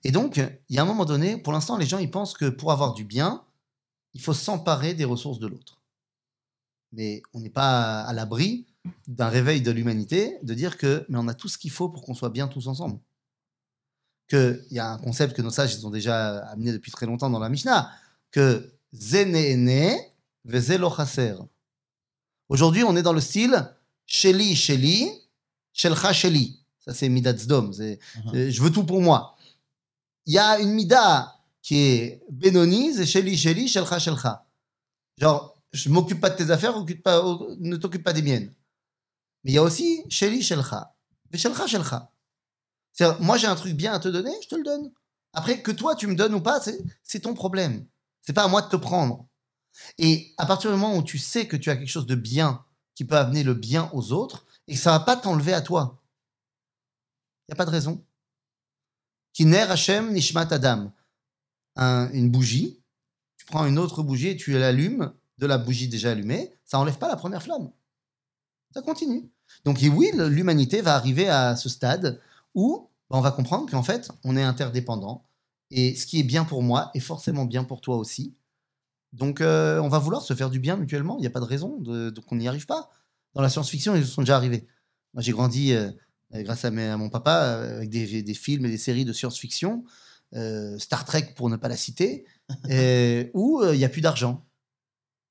S2: Et donc, il y a un moment donné, pour l'instant, les gens ils pensent que pour avoir du bien, il faut s'emparer des ressources de l'autre. Mais on n'est pas à l'abri d'un réveil de l'humanité de dire mais on a tout ce qu'il faut pour qu'on soit bien tous ensemble. Il y a un concept que nos sages ils ont déjà amené depuis très longtemps dans la Mishnah, que Zeneene vezelo chaser. Aujourd'hui, on est dans le style Sheli, Sheli, Shelcha, Sheli. Ça, c'est Midat Zdom. Je veux tout pour moi. Il y a une Mida qui est Benoni, c'est Sheli, Sheli, Shelcha, Shelcha. Genre, je ne m'occupe pas de tes affaires, ne t'occupe pas des miennes. Mais il y a aussi Sheli, Shelcha. Mais Shelcha, Shelcha. C'est-à-dire, moi, j'ai un truc bien à te donner, je te le donne. Après, que toi, tu me donnes ou pas, c'est ton problème. C'est pas à moi de te prendre. Et à partir du moment où tu sais que tu as quelque chose de bien qui peut amener le bien aux autres et que ça ne va pas t'enlever à toi, il n'y a pas de raison. Kiner Hashem Nishmat Adam. Une bougie, tu prends une autre bougie et tu l'allumes de la bougie déjà allumée, ça n'enlève pas la première flamme. Ça continue. Donc oui, l'humanité va arriver à ce stade où on va comprendre qu'en fait, on est interdépendants et ce qui est bien pour moi est forcément bien pour toi aussi. Donc, on va vouloir se faire du bien mutuellement. Il n'y a pas de raison qu'on n'y arrive pas. Dans la science-fiction, ils sont déjà arrivés. Moi, j'ai grandi grâce à mon papa avec des films et des séries de science-fiction, Star Trek pour ne pas la citer, où il n'y a plus d'argent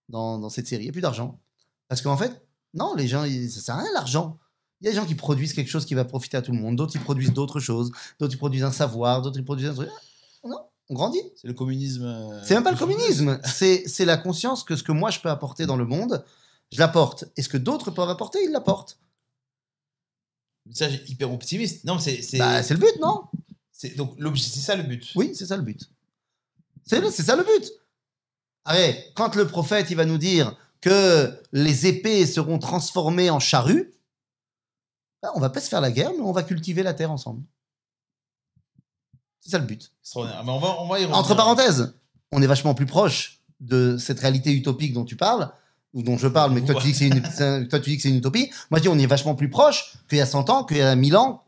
S2: dans cette série. Il n'y a plus d'argent. Parce qu'en fait, non, les gens, ça ne sert à rien l'argent. Il y a des gens qui produisent quelque chose qui va profiter à tout le monde. D'autres, ils produisent d'autres choses. D'autres, ils produisent un savoir. D'autres, ils produisent un truc. Non, on grandit.
S1: C'est le communisme.
S2: C'est même pas le communisme. C'est la conscience que ce que moi je peux apporter dans le monde, je l'apporte. Et ce que d'autres peuvent apporter, ils l'apportent.
S1: Ça, j'ai hyper optimiste. Non, c'est
S2: le but, non?
S1: Donc, c'est ça le but.
S2: Oui, c'est ça le but. C'est ça le but. Allez, quand le prophète il va nous dire que les épées seront transformées en charrues, ben, on va pas se faire la guerre, mais on va cultiver la terre ensemble. C'est ça le but.
S1: Mais on va y revenir.
S2: Entre parenthèses, on est vachement plus proche de cette réalité utopique dont tu parles, ou dont je parle, mais toi tu dis que c'est une utopie. Moi je dis on est vachement plus proche qu'il y a 100 ans, qu'il y a 1000 ans.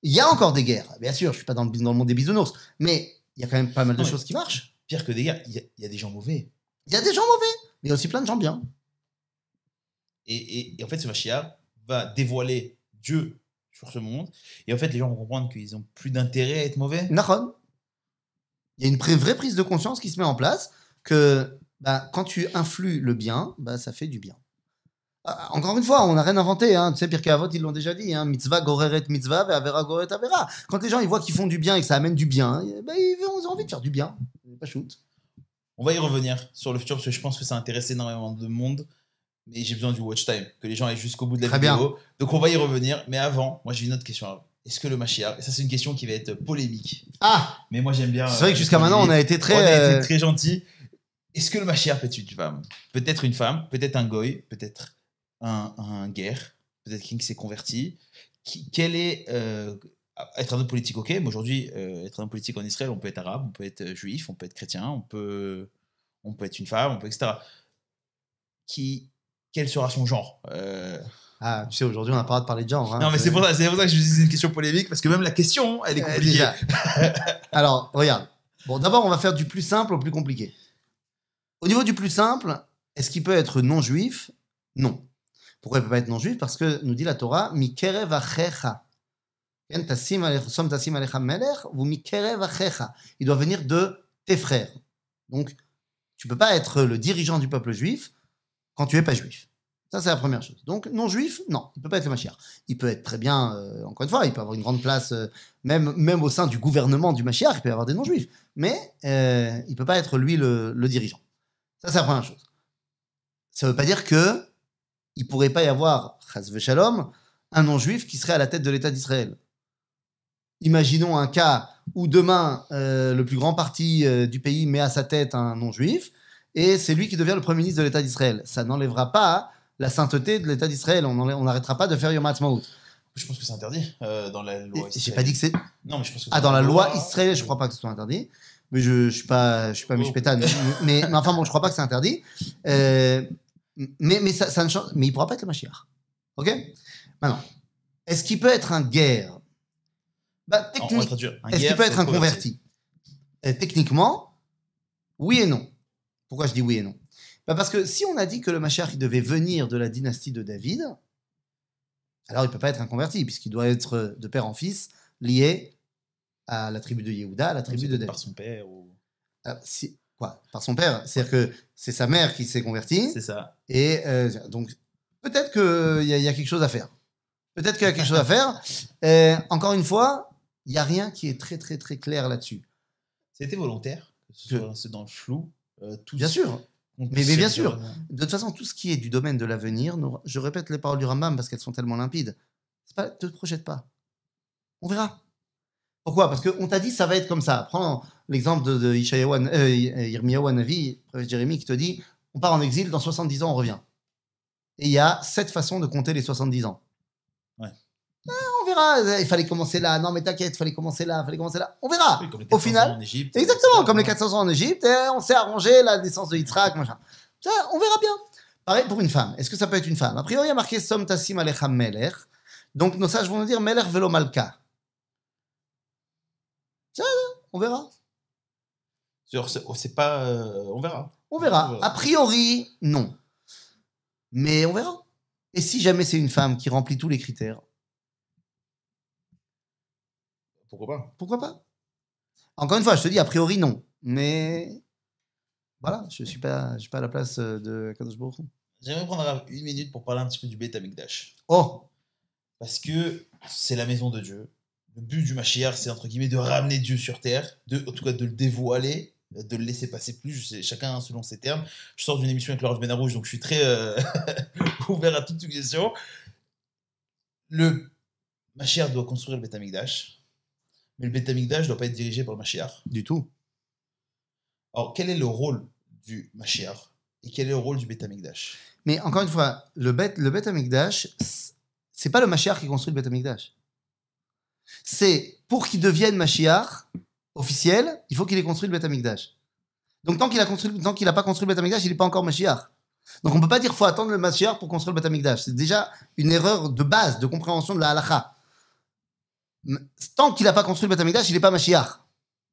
S2: Il y a encore des guerres. Bien sûr, je suis pas dans le monde des bisounours, mais il y a quand même pas mal de choses qui marchent.
S1: Pire que des guerres, il y a des gens mauvais.
S2: Il y a des gens mauvais, mais il y a aussi plein de gens bien.
S1: Et en fait, ce Mashiach va dévoiler Dieu sur ce monde. Et en fait, les gens vont comprendre qu'ils ont plus d'intérêt à être mauvais.
S2: Nahon. Il y a une vraie prise de conscience qui se met en place que quand tu influes le bien, ça fait du bien. Encore une fois, on n'a rien inventé. Hein. Tu sais, Pirkei Avot, ils l'ont déjà dit. Hein. Mitzvah goreret mitzvah, ve'avera goret avera. Quand les gens ils voient qu'ils font du bien et que ça amène du bien, ils ont envie de faire du bien. Pas shoot.
S1: On va y revenir sur le futur parce que je pense que ça intéresse énormément de monde. Mais j'ai besoin du watch time, que les gens aillent jusqu'au bout de la vidéo. Bien. Donc on va y revenir. Mais avant, moi j'ai une autre question. Est-ce que le Mashiach, et ça c'est une question qui va être polémique. Mais moi j'aime bien.
S2: C'est vrai que jusqu'à maintenant on a été
S1: très gentils. Est-ce que le Mashiach peut être une femme? Peut-être une femme, peut-être un goy, peut-être un guerre, peut-être qui s'est converti. Quel est être un homme politique, ok, mais aujourd'hui être un homme politique en Israël, on peut être arabe, on peut être juif, on peut être chrétien, on peut être une femme, on peut etc. Quel sera son genre?
S2: Tu sais, aujourd'hui, on n'a pas le droit de parler de genre. Hein,
S1: non, mais c'est pour ça que je dis c'est une question polémique, parce que même la question, elle est compliquée.
S2: Alors, regarde. Bon, d'abord, on va faire du plus simple au plus compliqué. Au niveau du plus simple, est-ce qu'il peut être non-juif? Non. Pourquoi il ne peut pas être non-juif? Parce que, nous dit la Torah, « Mikerev achecha ». Il doit venir de tes frères. Donc, tu ne peux pas être le dirigeant du peuple juif quand tu n'es pas juif. Ça, c'est la première chose. Donc, non-juif, non, il ne peut pas être le Mashiach. Il peut être très bien, encore une fois, il peut avoir une grande place, même au sein du gouvernement du Mashiach, il peut y avoir des non-juifs. Mais il ne peut pas être, lui, le dirigeant. Ça, c'est la première chose. Ça ne veut pas dire qu'il ne pourrait pas y avoir, chas v'shalom, un non-juif qui serait à la tête de l'État d'Israël. Imaginons un cas où demain, le plus grand parti du pays met à sa tête un non-juif, et c'est lui qui devient le premier ministre de l'État d'Israël. Ça n'enlèvera pas la sainteté de l'État d'Israël. On n'arrêtera pas de faire Yom HaAtzmaut.
S1: Je pense que c'est interdit dans la loi israélienne.
S2: J'ai pas dit que c'est...
S1: Non, mais je pense que
S2: dans la loi israélienne, je crois pas que ce soit interdit. Mais je suis pas Mishpetan. mais enfin bon, je crois pas que c'est interdit. Mais ça ne change... Mais il pourra pas être le Mashiach. Ok? Maintenant, est-ce qu'il peut être un guerre? Est-ce qu'il peut être un converti? Techniquement, oui et non. Pourquoi je dis oui et non? Parce que si on a dit que le Mashiach il devait venir de la dynastie de David, alors il ne peut pas être un converti, puisqu'il doit être de père en fils, lié à la tribu de Yehuda, à la tribu de David.
S1: Par son père ou...
S2: Quoi? Par son père. C'est-à-dire que c'est sa mère qui s'est convertie.
S1: C'est ça.
S2: Et donc, peut-être qu'il y a quelque chose à faire. Peut-être qu'il y a quelque chose à faire. Encore une fois, il n'y a rien qui est très, très, très clair là-dessus.
S1: C'était volontaire, c'est dans le flou.
S2: Bien sûr. Mais bien sûr. De toute façon, tout ce qui est du domaine de l'avenir, je répète les paroles du Rambam parce qu'elles sont tellement limpides. Ne te projette pas. On verra. Pourquoi? Parce qu'on t'a dit ça va être comme ça. Prends l'exemple de Yirmiyahu Hanavi, prophète Jérémie, qui te dit on part en exil, dans 70 ans on revient. Et il y a 7 façons de compter les 70 ans.
S1: Ouais.
S2: On verra. Il fallait commencer là. Non, mais t'inquiète, il fallait commencer là. On verra.
S1: Oui, comme les 400
S2: au final,
S1: ans en Égypte,
S2: exactement, comme les 400 ans en Égypte, on s'est arrangé la naissance de Yitzhak, machin. Ça, on verra bien. Pareil pour une femme. Est-ce que ça peut être une femme? A priori, il y a marqué Som Tassim Alecha Melech. Donc, nos sages vont nous dire Melech Velo Malka. Ça, on verra.
S1: C'est pas. On verra.
S2: On verra. A priori, non. Mais on verra. Et si jamais c'est une femme qui remplit tous les critères, pourquoi pas? Encore une fois, je te dis, a priori, non. Mais voilà, je suis pas à la place de Kadosh Baruch Hu.
S1: J'aimerais prendre une minute pour parler un petit peu du Beth Amikdash.
S2: Oh!
S1: Parce que c'est la maison de Dieu. Le but du Mashiach, c'est entre guillemets de ramener Dieu sur terre, en tout cas de le dévoiler, de le laisser passer plus, chacun selon ses termes. Je sors d'une émission avec Laurence Benarouche, donc je suis très ouvert à toute suggestion. Le Mashiach doit construire le Beth Amikdash, mais le Beth Amikdash ne doit pas être dirigé par le Mashiach.
S2: Du tout.
S1: Alors, quel est le rôle du Mashiach et quel est le rôle du Beth Amikdash?
S2: Mais encore une fois, le Beth Amikdash, c'est pas le Mashiach qui construit le Beth Amikdash. C'est pour qu'il devienne Mashiach officiel, il faut qu'il ait construit le Beth Amikdash. Donc tant qu'il a pas construit le Beth Amikdash, il n'est pas encore Mashiach. Donc on peut pas dire qu'il faut attendre le Mashiach pour construire le Beth Amikdash. C'est déjà une erreur de base, de compréhension de la halakha. Tant qu'il n'a pas construit le Beth Amikdash, il n'est pas Mashiach.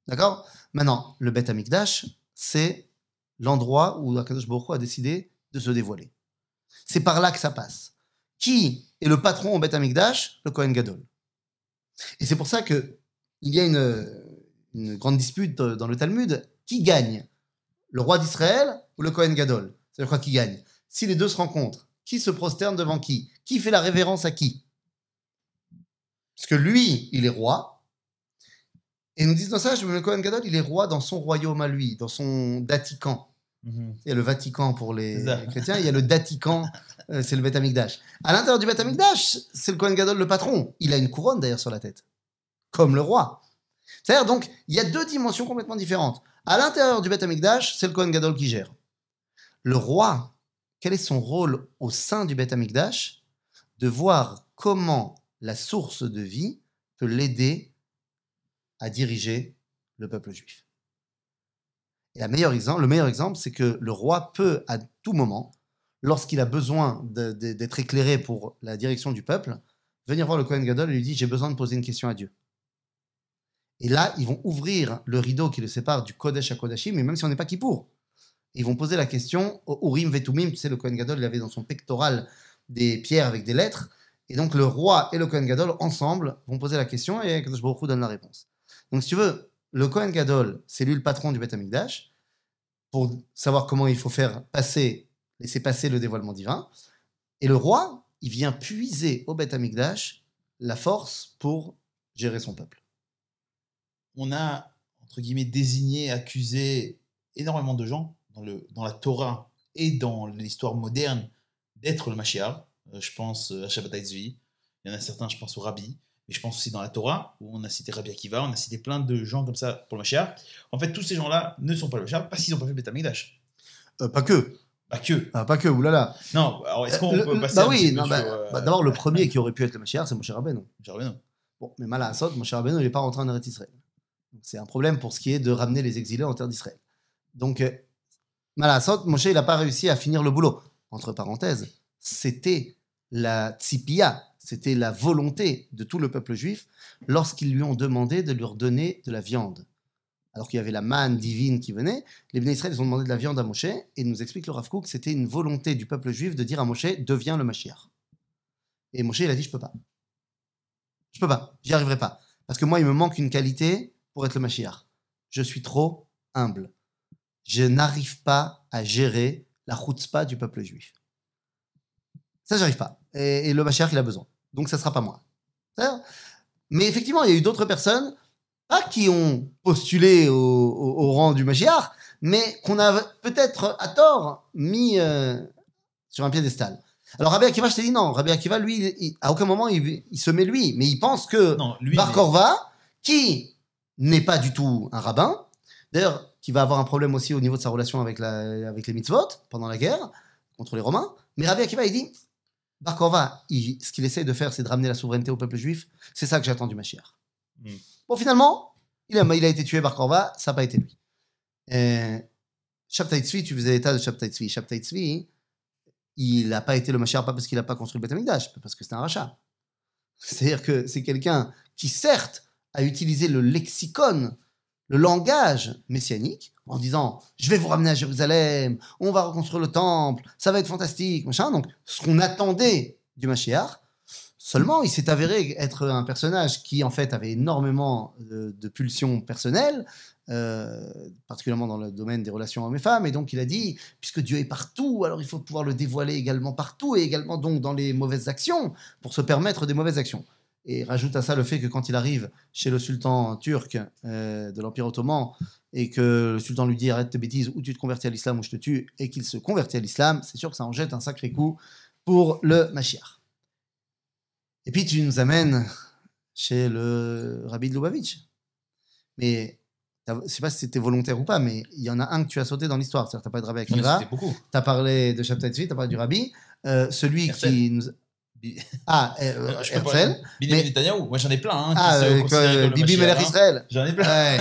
S2: D'accord? Maintenant, le Beth Amikdash, c'est l'endroit où Akadosh Baruch Hu a décidé de se dévoiler. C'est par là que ça passe. Qui est le patron au Beth Amikdash? Le Kohen Gadol. Et c'est pour ça qu'il y a une grande dispute dans le Talmud. Qui gagne? Le roi d'Israël ou le Kohen Gadol? C'est quoi qui gagne? Si les deux se rencontrent, qui se prosterne devant qui? Qui fait la révérence à qui? Parce que lui, il est roi. Et ils nous disent dans ça, le Kohen Gadol, il est roi dans son royaume à lui, dans son Datican. Il y a le Vatican pour les chrétiens, il y a le Datican, c'est le Beth Amikdash. À l'intérieur du Beth Amikdash, c'est le Kohen Gadol le patron. Il a une couronne d'ailleurs sur la tête, comme le roi. C'est-à-dire donc, il y a deux dimensions complètement différentes. À l'intérieur du Beth Amikdash, c'est le Kohen Gadol qui gère. Le roi, quel est son rôle au sein du Beth Amikdash? De voir comment la source de vie peut l'aider à diriger le peuple juif. Et le meilleur exemple, c'est que le roi peut, à tout moment, lorsqu'il a besoin d'être éclairé pour la direction du peuple, venir voir le Kohen Gadol et lui dire « J'ai besoin de poser une question à Dieu ». Et là, ils vont ouvrir le rideau qui le sépare du Kodesh à Kodashim, mais même si on n'est pas Kippour. Ils vont poser la question au Urim Vetumim. Tu sais, le Kohen Gadol, il avait dans son pectoral des pierres avec des lettres. Et donc, le roi et le Kohen Gadol, ensemble, vont poser la question et Kadosh Baruch Hu donne la réponse. Donc, si tu veux, le Kohen Gadol, c'est lui le patron du Beth Amikdash, pour savoir comment il faut laisser passer le dévoilement divin. Et le roi, il vient puiser au Beth Amikdash la force pour gérer son peuple.
S1: On a, entre guillemets, désigné, accusé énormément de gens dans la Torah et dans l'histoire moderne d'être le Mashiach. Je pense à Shabbatai Tzvi. Il y en a certains, je pense au Rabbi. Mais je pense aussi dans la Torah, où on a cité Rabbi Akiva, on a cité plein de gens comme ça pour le Mashiach. En fait, tous ces gens-là ne sont pas le Mashiach parce qu'ils n'ont pas fait le Beth Amikdash.
S2: Pas que. Pas que, oulala.
S1: Non, alors est-ce qu'on peut passer
S2: d'abord, le premier qui aurait pu être le Mashiach, c'est Moshe Rabbeinu. Bon, mais mal à Assot, Moshe Rabbeinu, il n'est pas rentré en Eretz Israël. Donc, c'est un problème pour ce qui est de ramener les exilés en terre d'Israël. Donc, mal à Assot, Moshe, il n'a pas réussi à finir le boulot. Entre parenthèses, c'était la tzipia, c'était la volonté de tout le peuple juif lorsqu'ils lui ont demandé de leur donner de la viande. Alors qu'il y avait la manne divine qui venait, les Bnei Israël, ils ont demandé de la viande à Moshe, et il nous explique le Rav Kook que c'était une volonté du peuple juif de dire à Moshe, deviens le Mashiach. Et Moshe, il a dit, je peux pas, j'y arriverai pas. Parce que moi, il me manque une qualité pour être le Mashiach. Je suis trop humble. Je n'arrive pas à gérer la chutzpah du peuple juif. Ça, j'arrive pas. Et le Mashiach, il a besoin. Donc, ça sera pas moi. Mais effectivement, il y a eu d'autres personnes, pas qui ont postulé au rang du Mashiach, mais qu'on a peut-être à tort mis sur un piédestal. Alors Rabbi Akiva, je t'ai dit non. Rabbi Akiva, lui, à aucun moment, il se met lui. Mais il pense que Bar Korva, qui n'est pas du tout un rabbin, d'ailleurs, qui va avoir un problème aussi au niveau de sa relation avec les mitzvot pendant la guerre contre les Romains, mais Rabbi Akiva, il dit Bar Korva, ce qu'il essaie de faire, c'est de ramener la souveraineté au peuple juif. C'est ça que j'attends du Mashiach. Bon, finalement, il a été tué, Bar Korva, ça n'a pas été lui. Shabtai Tzvi, tu faisais l'état de Shabtai Tzvi. Shabtai Tzvi, il n'a pas été le Mashiach, pas parce qu'il n'a pas construit le Beth Amikdash, parce que c'est un rachat. C'est-à-dire que c'est quelqu'un qui, certes, a utilisé le lexicon, le langage messianique, en disant « Je vais vous ramener à Jérusalem, on va reconstruire le temple, ça va être fantastique, machin ». Donc, ce qu'on attendait du Mashiach, seulement, il s'est avéré être un personnage qui, en fait, avait énormément de pulsions personnelles, particulièrement dans le domaine des relations hommes et femmes. Et donc, il a dit, puisque Dieu est partout, alors il faut pouvoir le dévoiler également partout, et également donc dans les mauvaises actions, pour se permettre des mauvaises actions. Et rajoute à ça le fait que quand il arrive chez le sultan turc de l'Empire ottoman, et que le sultan lui dit « Arrête tes bêtises, ou tu te convertis à l'islam, ou je te tue », et qu'il se convertit à l'islam, c'est sûr que ça en jette un sacré coup pour le Mashiach. Et puis tu nous amènes chez le Rabbi de Lubavitch. Mais je ne sais pas si c'était volontaire ou pas, mais il y en a un que tu as sauté dans l'histoire. C'est-à-dire, tu n'as pas parlé de Rabbi Akiva, tu as parlé de Shabtai Tzvi, tu as parlé du Rabbi. Celui
S1: Herzl.
S2: qui nous... Herzl.
S1: Binyamin Netanyahou, moi j'en ai plein.
S2: Bibi Melech Israël.
S1: J'en ai plein.
S2: Ouais.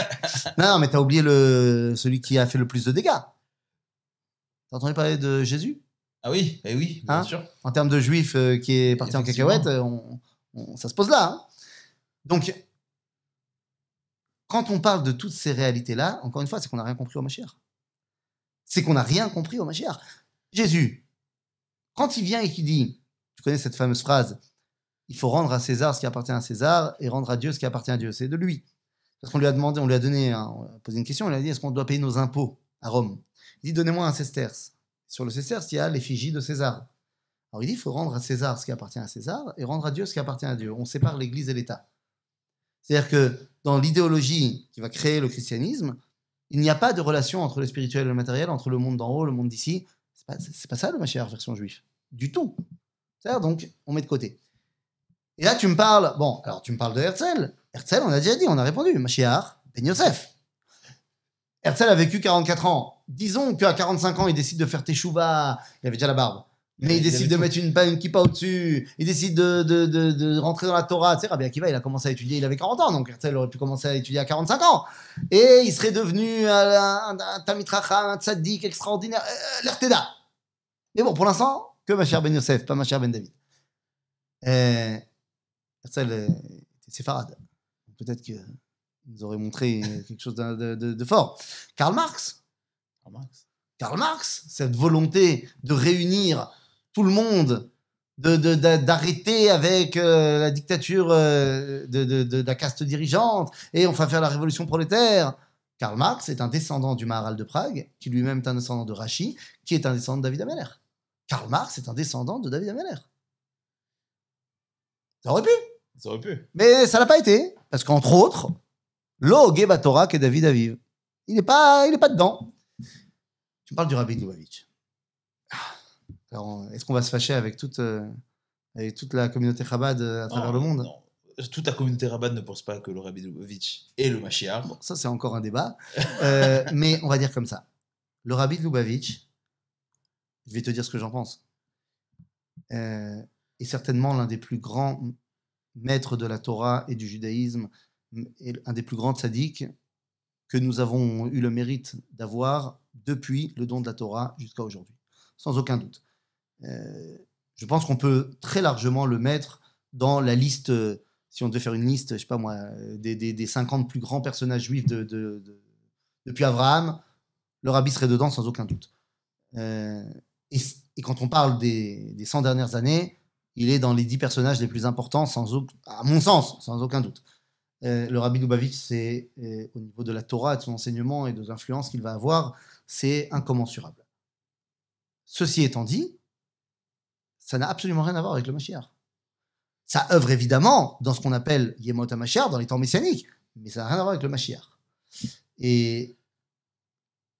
S2: Non, mais tu as oublié celui qui a fait le plus de dégâts. Tu as entendu parler de Jésus?
S1: Ah oui, oui, bien sûr.
S2: En termes de juif qui est parti en cacahuète, ça se pose là. Hein. Donc, quand on parle de toutes ces réalités-là, encore une fois, c'est qu'on n'a rien compris au Mashiach. C'est qu'on n'a rien compris au Mashiach. Jésus, quand il vient et qu'il dit, tu connais cette fameuse phrase, il faut rendre à César ce qui appartient à César et rendre à Dieu ce qui appartient à Dieu. C'est de lui. Parce qu'on lui a demandé, on lui a donné, on a posé une question, on lui a dit, est-ce qu'on doit payer nos impôts à Rome? Il dit, donnez-moi un sesterce. Sur le sesterce, il y a l'effigie de César. Alors il dit, il faut rendre à César ce qui appartient à César et rendre à Dieu ce qui appartient à Dieu. On sépare l'Église et l'État. C'est-à-dire que dans l'idéologie qui va créer le christianisme, il n'y a pas de relation entre le spirituel et le matériel, entre le monde d'en haut, le monde d'ici. C'est pas ça le Mashiach version juif. Du tout. C'est-à-dire donc, on met de côté. Et là, tu me parles de Herzl. Herzl, on a déjà dit, on a répondu. Mashiach, Ben Yosef. Herzl a vécu 44 ans. Disons qu'à 45 ans, il décide de faire teshuva. Il avait déjà la barbe. Mais il décide de mettre une kippa au-dessus. Il décide de rentrer dans la Torah. Tu sais, Rabbi Akiva, il a commencé à étudier, il avait 40 ans. Donc Herzl aurait pu commencer à étudier à 45 ans. Et il serait devenu un Talmid Chacham, un tzaddik extraordinaire. L'Erteda. Mais bon, pour l'instant, que Mashiach Ben Yosef, pas Mashiach Ben David. Herzl était séfarade. Peut-être qu'il nous aurait montré quelque chose de fort. Karl Marx, cette volonté de réunir tout le monde, d'arrêter avec la dictature de la caste dirigeante et on va faire la révolution prolétaire. Karl Marx est un descendant du Maharal de Prague, qui lui-même est un descendant de Rachi, qui est un descendant de David Ameller. Karl Marx est un descendant de David Ameller. Ça aurait pu. Mais ça l'a pas été, parce qu'entre autres, Lo Geba Torah que David Aviv. Il n'est pas dedans. Tu me parles du Rabbi de Lubavitch. Alors, est-ce qu'on va se fâcher avec toute la communauté Chabad à travers le monde?
S1: Non. Toute la communauté Chabad ne pense pas que le Rabbi de Lubavitch est le Mashiach.
S2: Bon, ça, c'est encore un débat. Mais on va dire comme ça. Le Rabbi de Lubavitch, je vais te dire ce que j'en pense, est certainement l'un des plus grands maîtres de la Torah et du judaïsme, et un des plus grands tzaddiks que nous avons eu le mérite d'avoir depuis le don de la Torah jusqu'à aujourd'hui, sans aucun doute. Je pense qu'on peut très largement le mettre dans la liste, si on devait faire une liste, je sais pas moi, des 50 plus grands personnages juifs depuis Abraham, le Rabbi serait dedans sans aucun doute. Et quand on parle des 100 dernières années, il est dans les 10 personnages les plus importants, à mon sens, sans aucun doute. Le Rabbi Lubavitch, c'est au niveau de la Torah, de son enseignement et de l'influence qu'il va avoir, c'est incommensurable. Ceci étant dit, ça n'a absolument rien à voir avec le Mashiach. Ça œuvre évidemment dans ce qu'on appelle Yemot HaMashiach, dans les temps messianiques, mais ça n'a rien à voir avec le Mashiach. Et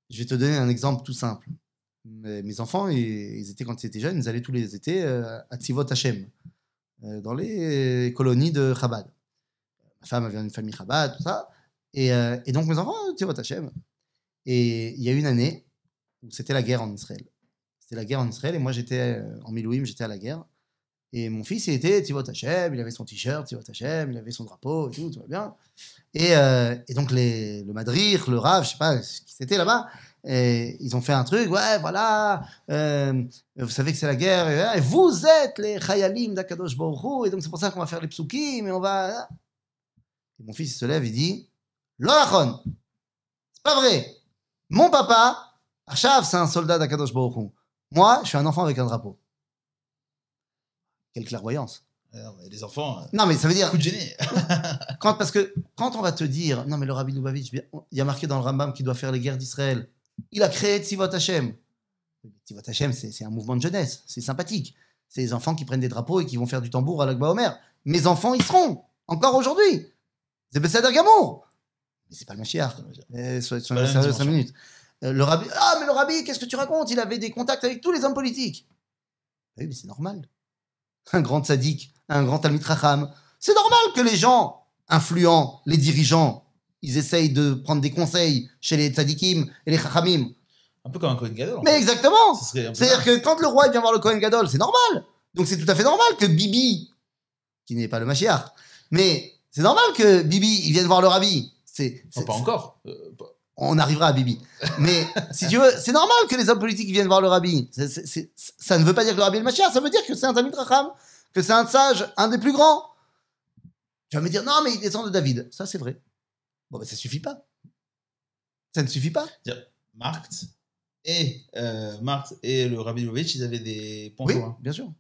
S2: je vais te donner un exemple tout simple. Mes enfants, quand ils étaient jeunes, ils allaient tous les étés à Tzivot Hashem, dans les colonies de Chabad. Ma femme avait une famille Chabad, tout ça. Et donc mes enfants, Tzivot Hashem. Et il y a une année où c'était la guerre en Israël. C'était la guerre en Israël et moi j'étais en Milouim, j'étais à la guerre. Et mon fils, il était Tzivot Hashem, il avait son t-shirt Tzivot Hashem, il avait son drapeau et tout va bien. Et donc le madrir, le rav, je sais pas ce qui c'était là-bas, et ils ont fait un truc, ouais, voilà, vous savez que c'est la guerre, et vous êtes les chayalim d'Akadosh Baruch Hu, et donc c'est pour ça qu'on va faire les psukim, et on va... Et mon fils il se lève, il dit, Lo achon, c'est pas vrai. Mon papa, Achav, c'est un soldat d'Akadosh Baruch Hu. Moi, je suis un enfant avec un drapeau. Quelle clairvoyance.
S1: Non, mais les enfants,
S2: Non, mais ça veut dire...
S1: coup de génie.
S2: Parce que quand on va te dire, non, mais le Rabbi Lubavitch, il y a marqué dans le Rambam qu'il doit faire les guerres d'Israël. Il a créé Tzivot Hashem. Tzivot Hashem, c'est un mouvement de jeunesse. C'est sympathique. C'est les enfants qui prennent des drapeaux et qui vont faire du tambour à l'Akba Omer. Mes enfants, ils seront. Encore aujourd'hui. C'est Besséder Gamour. Mais c'est pas le Mashiach. Soyez sérieux 5 minutes. Le Rabbi, mais le Rabbi, qu'est-ce que tu racontes? Il avait des contacts avec tous les hommes politiques. Oui, mais c'est normal. Un grand tzaddik, un grand Talmid Chacham. C'est normal que les gens influents, les dirigeants, ils essayent de prendre des conseils chez les tzaddikim et les chachamim.
S1: Un peu comme un Kohen Gadol.
S2: Mais exactement.
S1: C'est-à-dire
S2: que quand le roi vient voir le Kohen Gadol, c'est normal. Donc c'est tout à fait normal que Bibi, qui n'est pas le Mashiach, mais c'est normal que Bibi, il vienne voir le Rabbi.
S1: Pas encore.
S2: On arrivera à Bibi. Mais si tu veux, c'est normal que les hommes politiques viennent voir le Rabbi. Ça ne veut pas dire que le Rabbi est le Mashiach, ça veut dire que c'est un Talmid Chacham, que c'est un sage, un des plus grands. Tu vas me dire, non, mais il descend de David. Ça, c'est vrai. Bon, ben, ça suffit pas. Ça ne suffit pas.
S1: Marx et le Rabbi Lubavitch, ils avaient des points communs.
S2: Oui, bien sûr.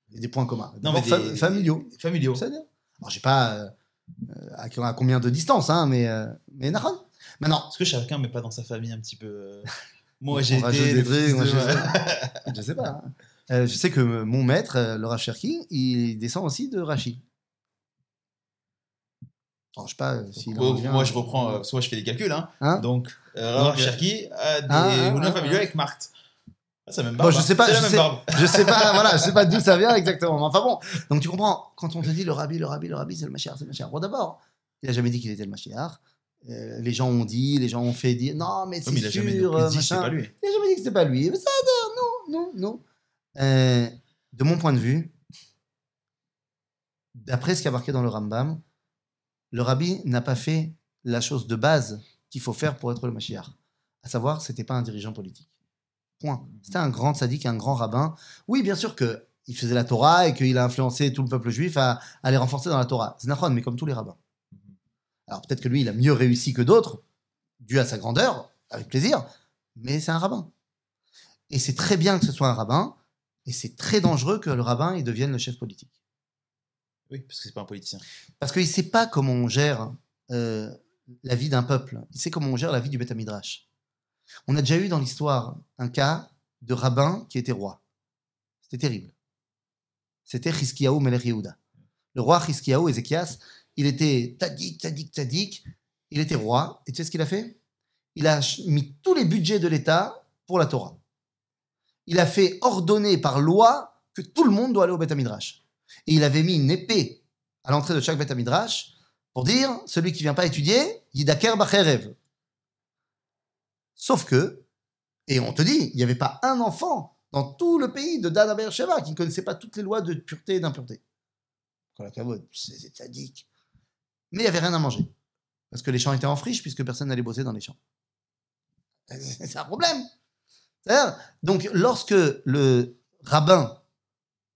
S2: Des points communs.
S1: Non, mais
S2: familiaux.
S1: Familiaux.
S2: Alors, je sais pas à combien de distance, hein, mais Nahon. Maintenant,
S1: est-ce que chacun met pas dans sa famille un petit peu moi j'ai
S2: été
S1: des trucs,
S2: je sais pas. Je sais que mon maître, le Rav Cherki, il descend aussi de Rachi. Alors, je sais pas si
S1: moi je reprends parce que moi je fais les calculs donc Rav Cherki a des liens familiaux avec Marthe. Ça même barbe.
S2: Bon, je sais pas voilà, je sais pas d'où ça vient exactement. Mais enfin bon, donc tu comprends quand on te dit le Rabbi c'est le Mashiach, c'est le Mashiach. Bon d'abord, il a jamais dit qu'il était le Mashiach. Les gens ont dit, les gens ont fait dire non mais c'est sûr.
S1: Il a jamais dit que c'était pas lui.
S2: Il a jamais dit que c'était pas lui. Mais ça, non. De mon point de vue, d'après ce qu'il y a marqué dans le Rambam, le Rabbi n'a pas fait la chose de base qu'il faut faire pour être le Mashiach. À savoir, c'était pas un dirigeant politique. Point. C'était un grand tzaddik, un grand rabbin. Oui, bien sûr qu'il faisait la Torah et qu'il a influencé tout le peuple juif à les renforcer dans la Torah. C'est nachon, mais comme tous les rabbins. Alors peut-être que lui, il a mieux réussi que d'autres, dû à sa grandeur, avec plaisir, mais c'est un rabbin. Et c'est très bien que ce soit un rabbin, et c'est très dangereux que le rabbin il devienne le chef politique.
S1: Oui, parce que c'est pas un politicien.
S2: Parce qu'il ne sait pas comment on gère la vie d'un peuple. Il sait comment on gère la vie du Beth Midrash. On a déjà eu dans l'histoire un cas de rabbin qui était roi. C'était terrible. C'était Chizkiyahu Melech Yehuda. Le roi Chizkiyahu, Ézéchias, il était tzaddik. Il était roi. Et tu sais ce qu'il a fait? Il a mis tous les budgets de l'État pour la Torah. Il a fait ordonner par loi que tout le monde doit aller au Beth Midrash. Et il avait mis une épée à l'entrée de chaque Beth Midrash pour dire celui qui ne vient pas étudier, Yidaker Bacherev. Sauf que, et on te dit, il n'y avait pas un enfant dans tout le pays de Dan à Beersheva qui ne connaissait pas toutes les lois de pureté et d'impureté. C'est sadique. Mais il n'y avait rien à manger. Parce que les champs étaient en friche, puisque personne n'allait bosser dans les champs. C'est un problème. C'est-à-dire, donc, lorsque le rabbin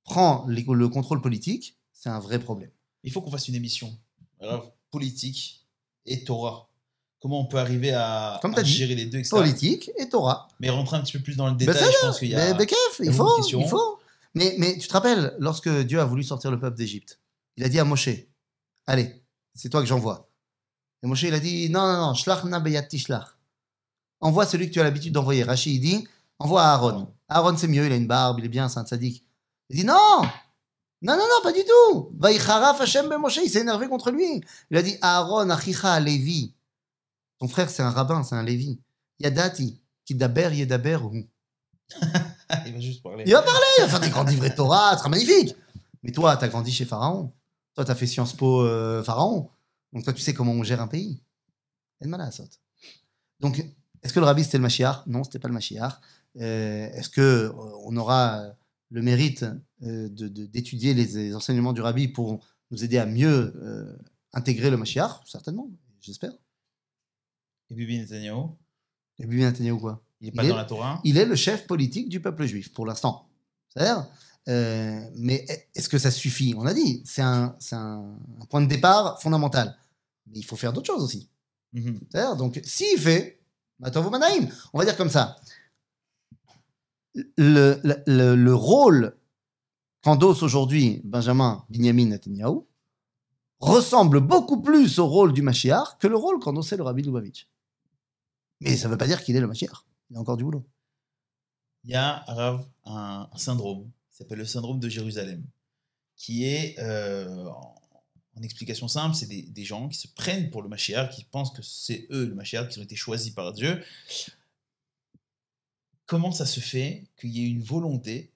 S2: prend le contrôle politique, c'est un vrai problème.
S1: Il faut qu'on fasse une émission. Alors, politique et Torah. Comment on peut arriver à gérer les deux, etc.
S2: Politique et Torah.
S1: Mais rentrer un petit peu plus dans le détail, je pense qu'il y a...
S2: il faut. Mais tu te rappelles, lorsque Dieu a voulu sortir le peuple d'Égypte, il a dit à Moshe, allez, c'est toi que j'envoie. Et Moshe, il a dit, non, shlach na beyat tishlach. Envoie celui que tu as l'habitude d'envoyer. Rashi, il dit, envoie Aaron. Aaron, c'est mieux, il a une barbe, il est bien, c'est un tzaddik. Il dit, non, pas du tout. Vaïcharaf Hashem ben Moshe, il s'est énervé contre lui. Il a dit, Aaron, achicha, Lévi. Ton frère, c'est un rabbin, c'est un Lévi. Yadati, kidaber, yedaber, hu.
S1: Il va juste parler.
S2: Il va faire des grands livrets de Torah, ce sera magnifique. Mais toi, tu as grandi chez Pharaon. Toi, tu as fait Sciences Po Pharaon. Donc toi, tu sais comment on gère un pays. Donc, est-ce que le rabbi, c'était le Mashiach? Non, c'était pas le Mashiach. Est-ce qu'on aura le mérite d'étudier les enseignements du rabbi pour nous aider à mieux intégrer le Mashiach? Certainement, j'espère.
S1: Et Bibi Netanyahu?
S2: Et Bibi Netanyahu quoi?
S1: Il est pas dans la Torah?
S2: Il est le chef politique du peuple juif, pour l'instant. C'est-à-dire, mais est-ce que ça suffit? On a dit, c'est un point de départ fondamental. Mais il faut faire d'autres choses aussi. C'est-à-dire, donc, s'il fait, Matov Manaim. On va dire comme ça. Le rôle qu'endosse aujourd'hui Benjamin Binyamin Netanyahu ressemble beaucoup plus au rôle du Mashiach que le rôle qu'endossait le Rabbi Lubavitch. Mais ça ne veut pas dire qu'il est le Mashiach. Il y a encore du boulot.
S1: Il y a un syndrome qui s'appelle le syndrome de Jérusalem, qui est, en explication simple, c'est des gens qui se prennent pour le Mashiach, qui pensent que c'est eux le Mashiach, qui ont été choisis par Dieu. Comment ça se fait qu'il y ait une volonté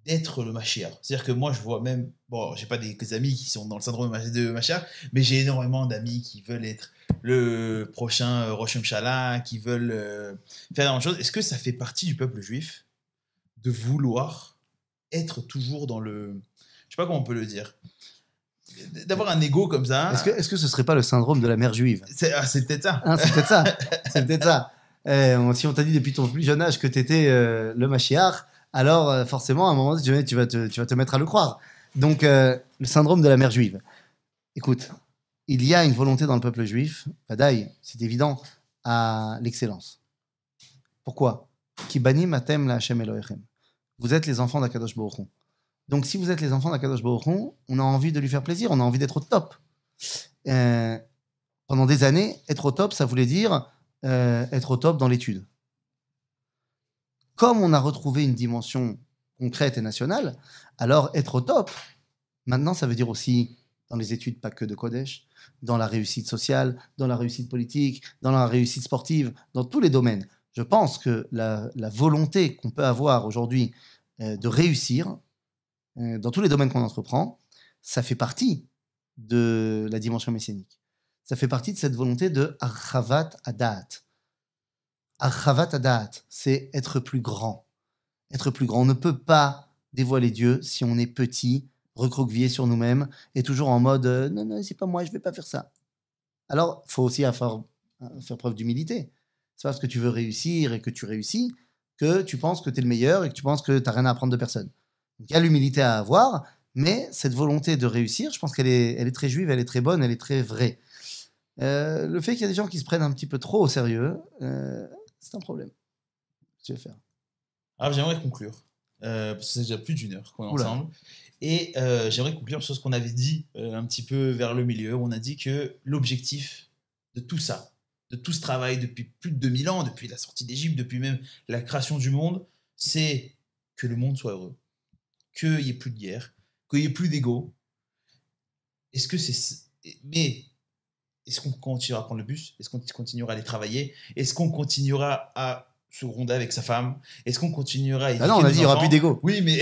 S1: d'être le Mashiach? C'est-à-dire que moi, je vois même... Bon, j'ai pas des amis qui sont dans le syndrome de Mashiach, mais j'ai énormément d'amis qui veulent être le prochain Rosh Hashanah, qui veulent faire énormément de choses. Est-ce que ça fait partie du peuple juif de vouloir être toujours dans le... Je sais pas comment on peut le dire. D'avoir un ego comme ça...
S2: Est-ce que ce serait pas le syndrome de la mère juive?
S1: C'est peut-être ça.
S2: Hein, c'est peut-être ça. C'est peut-être ça. Si on t'a dit depuis ton plus jeune âge que tu étais le Mashiach, alors forcément, à un moment donné, tu vas te mettre à le croire. Donc, le syndrome de la mère juive. Écoute, il y a une volonté dans le peuple juif, Vadaï, c'est évident, à l'excellence. Pourquoi? Ki banim atem la Hashem Elohechem. Vous êtes les enfants d'Akadosh Baruch Hu. Donc, si vous êtes les enfants d'Akadosh Baruch Hu, on a envie de lui faire plaisir, on a envie d'être au top. Pendant des années, être au top, ça voulait dire être au top dans l'étude. Comme on a retrouvé une dimension concrète et nationale, alors être au top, maintenant, ça veut dire aussi dans les études, pas que de Kodesh, dans la réussite sociale, dans la réussite politique, dans la réussite sportive, dans tous les domaines. Je pense que la volonté qu'on peut avoir aujourd'hui de réussir dans tous les domaines qu'on entreprend, ça fait partie de la dimension messianique. Ça fait partie de cette volonté de Archavat Adat. Archavat Adat, c'est être plus grand. Être plus grand. On ne peut pas dévoiler Dieu si on est petit, recroquevillé sur nous-mêmes et toujours en mode non, c'est pas moi, je vais pas faire ça. Alors, il faut aussi faire preuve d'humilité. C'est parce que tu veux réussir et que tu réussis que tu penses que tu es le meilleur et que tu penses que tu n'as rien à apprendre de personne. Donc, il y a l'humilité à avoir, mais cette volonté de réussir, je pense qu'elle est très juive, elle est très bonne, elle est très vraie. Le fait qu'il y a des gens qui se prennent un petit peu trop au sérieux, c'est un problème. Qu'est-ce que tu veux faire?
S1: Alors, j'aimerais conclure, parce que c'est déjà plus d'une heure qu'on est ensemble. Et j'aimerais conclure sur ce qu'on avait dit un petit peu vers le milieu, où on a dit que l'objectif de tout ça, de tout ce travail depuis plus de 2000 ans, depuis la sortie d'Égypte, depuis même la création du monde, c'est que le monde soit heureux, qu'il n'y ait plus de guerre, qu'il n'y ait plus d'ego. Est-ce que c'est... Mais est-ce qu'on continuera à prendre le bus? Est-ce qu'on continuera à aller travailler? Est-ce qu'on continuera à se gronder avec sa femme? Est-ce qu'on continuera à éduquer
S2: non, on a dit qu'il n'y aura plus d'ego.
S1: Oui, mais...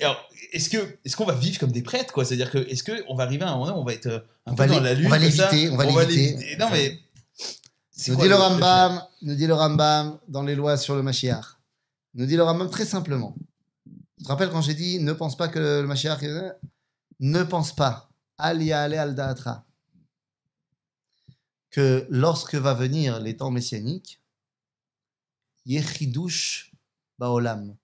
S1: alors, est-ce qu'on va vivre comme des prêtres, quoi? C'est-à-dire que est-ce qu'on va arriver à un moment où on va être un peu dans la lune?
S2: On va l'éviter.
S1: Non, mais...
S2: Nous dit le Rambam dans les lois sur le Mashiach. Nous dit le Rambam très simplement. Tu te rappelles quand j'ai dit ne pense pas que le Mashiach... Ne pense pas, al ya'ale al da'atra, que lorsque va venir les temps messianiques, yechidush ba'olam,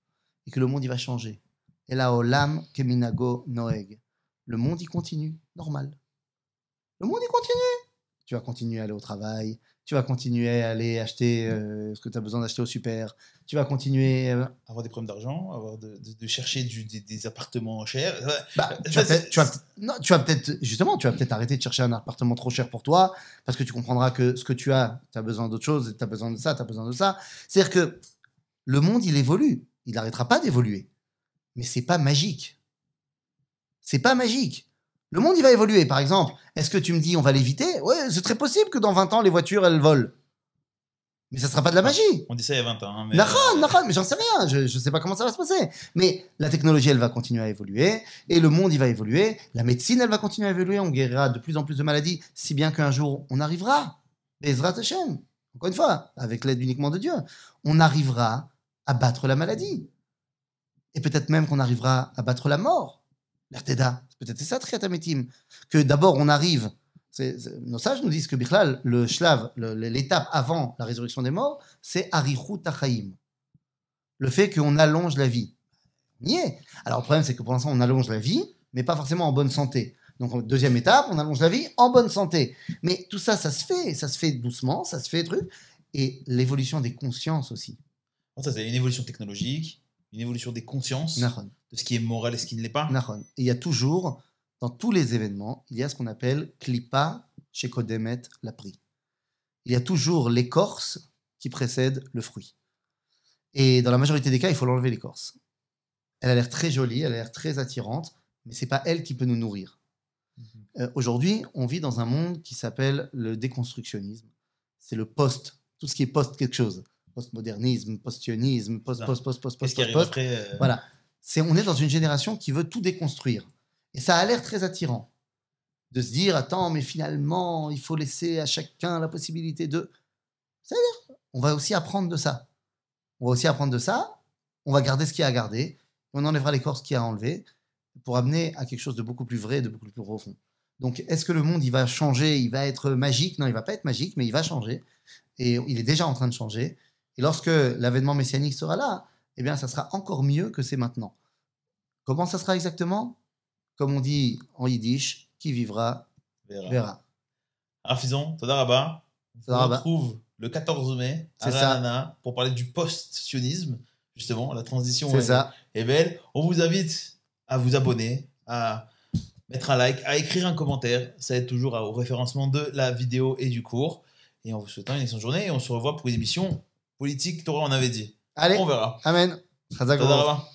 S2: et que le monde il va changer. Et la olam keminago noeg. Le monde il continue, normal. Le monde il continue. Tu vas continuer à aller au travail, tu vas continuer à aller acheter ce que tu as besoin d'acheter au super, tu vas continuer à
S1: avoir des problèmes d'argent, avoir de chercher des appartements chers.
S2: Tu vas peut-être arrêter de chercher un appartement trop cher pour toi parce que tu comprendras que ce que tu as besoin d'autre chose, tu as besoin de ça, tu as besoin de ça. C'est-à-dire que le monde, il évolue. Il n'arrêtera pas d'évoluer. Mais c'est pas magique. C'est pas magique. Le monde, il va évoluer. Par exemple, est-ce que tu me dis on va l'éviter? Ouais, c'est très possible que dans 20 ans, les voitures, elles volent. Mais ça ne sera pas de la magie.
S1: On dit ça il y a 20 ans.
S2: Mais j'en sais rien. Je ne sais pas comment ça va se passer. Mais la technologie, elle va continuer à évoluer. Et le monde, il va évoluer. La médecine, elle va continuer à évoluer. On guérira de plus en plus de maladies. Si bien qu'un jour, on arrivera. Bezrat Hashem. Encore une fois, avec l'aide uniquement de Dieu. On arrivera à battre la maladie. Et peut-être même qu'on arrivera à battre la mort. L'Arteda. Peut-être c'est ça, Triat Hametim. Que d'abord, on arrive... Nos sages nous disent que Bichlal, le shlav, l'étape avant la résurrection des morts, c'est Arichut HaChaim. Le fait qu'on allonge la vie. On y est. Alors le problème, c'est que pour l'instant, on allonge la vie, mais pas forcément en bonne santé. Donc, deuxième étape, on allonge la vie en bonne santé. Mais tout ça, ça se fait doucement, ça se fait truc. Et l'évolution des consciences aussi.
S1: Ça, c'est une évolution technologique, une évolution des consciences,
S2: Nahon.
S1: de ce qui est moral et ce qui ne l'est pas.
S2: Nahon. Et il y a toujours, dans tous les événements, il y a ce qu'on appelle klipa chez Kodemet Lapri. Il y a toujours l'écorce qui précède le fruit. Et dans la majorité des cas, il faut l'enlever l'écorce. Elle a l'air très jolie, elle a l'air très attirante, mais c'est pas elle qui peut nous nourrir. Aujourd'hui, on vit dans un monde qui s'appelle le déconstructionnisme. C'est le post, tout ce qui est post quelque chose. Postmodernisme, post-sionisme, post.
S1: Qu'est-ce qui arrive après
S2: Voilà. On est dans une génération qui veut tout déconstruire. Et ça a l'air très attirant. De se dire, attends, mais finalement, il faut laisser à chacun la possibilité de... C'est-à-dire, on va aussi apprendre de ça. On va garder ce qu'il y a à garder, on enlèvera l'écorce qu'il y a à enlever, pour amener à quelque chose de beaucoup plus vrai, de beaucoup plus profond. Donc, est-ce que le monde, il va changer, il va être magique? Non, il ne va pas être magique, mais il va changer. Et il est déjà en train de changer. Et lorsque l'avènement messianique sera là, eh bien, ça sera encore mieux que c'est maintenant. Comment ça sera exactement? Comme on dit en yiddish, qui vivra, verra.
S1: Rafizon, Toda Rabba. On se retrouve le 14 mai à Ra'anana pour parler du post-sionisme, justement, la transition est belle. On vous invite à vous abonner, à mettre un like, à écrire un commentaire. Ça aide toujours au référencement de la vidéo et du cours. Et en vous souhaitant une excellente journée. Et on se revoit pour une émission politique, Torah, on avait dit.
S2: Allez,
S1: on verra.
S2: Amen.
S1: Toda Rabba.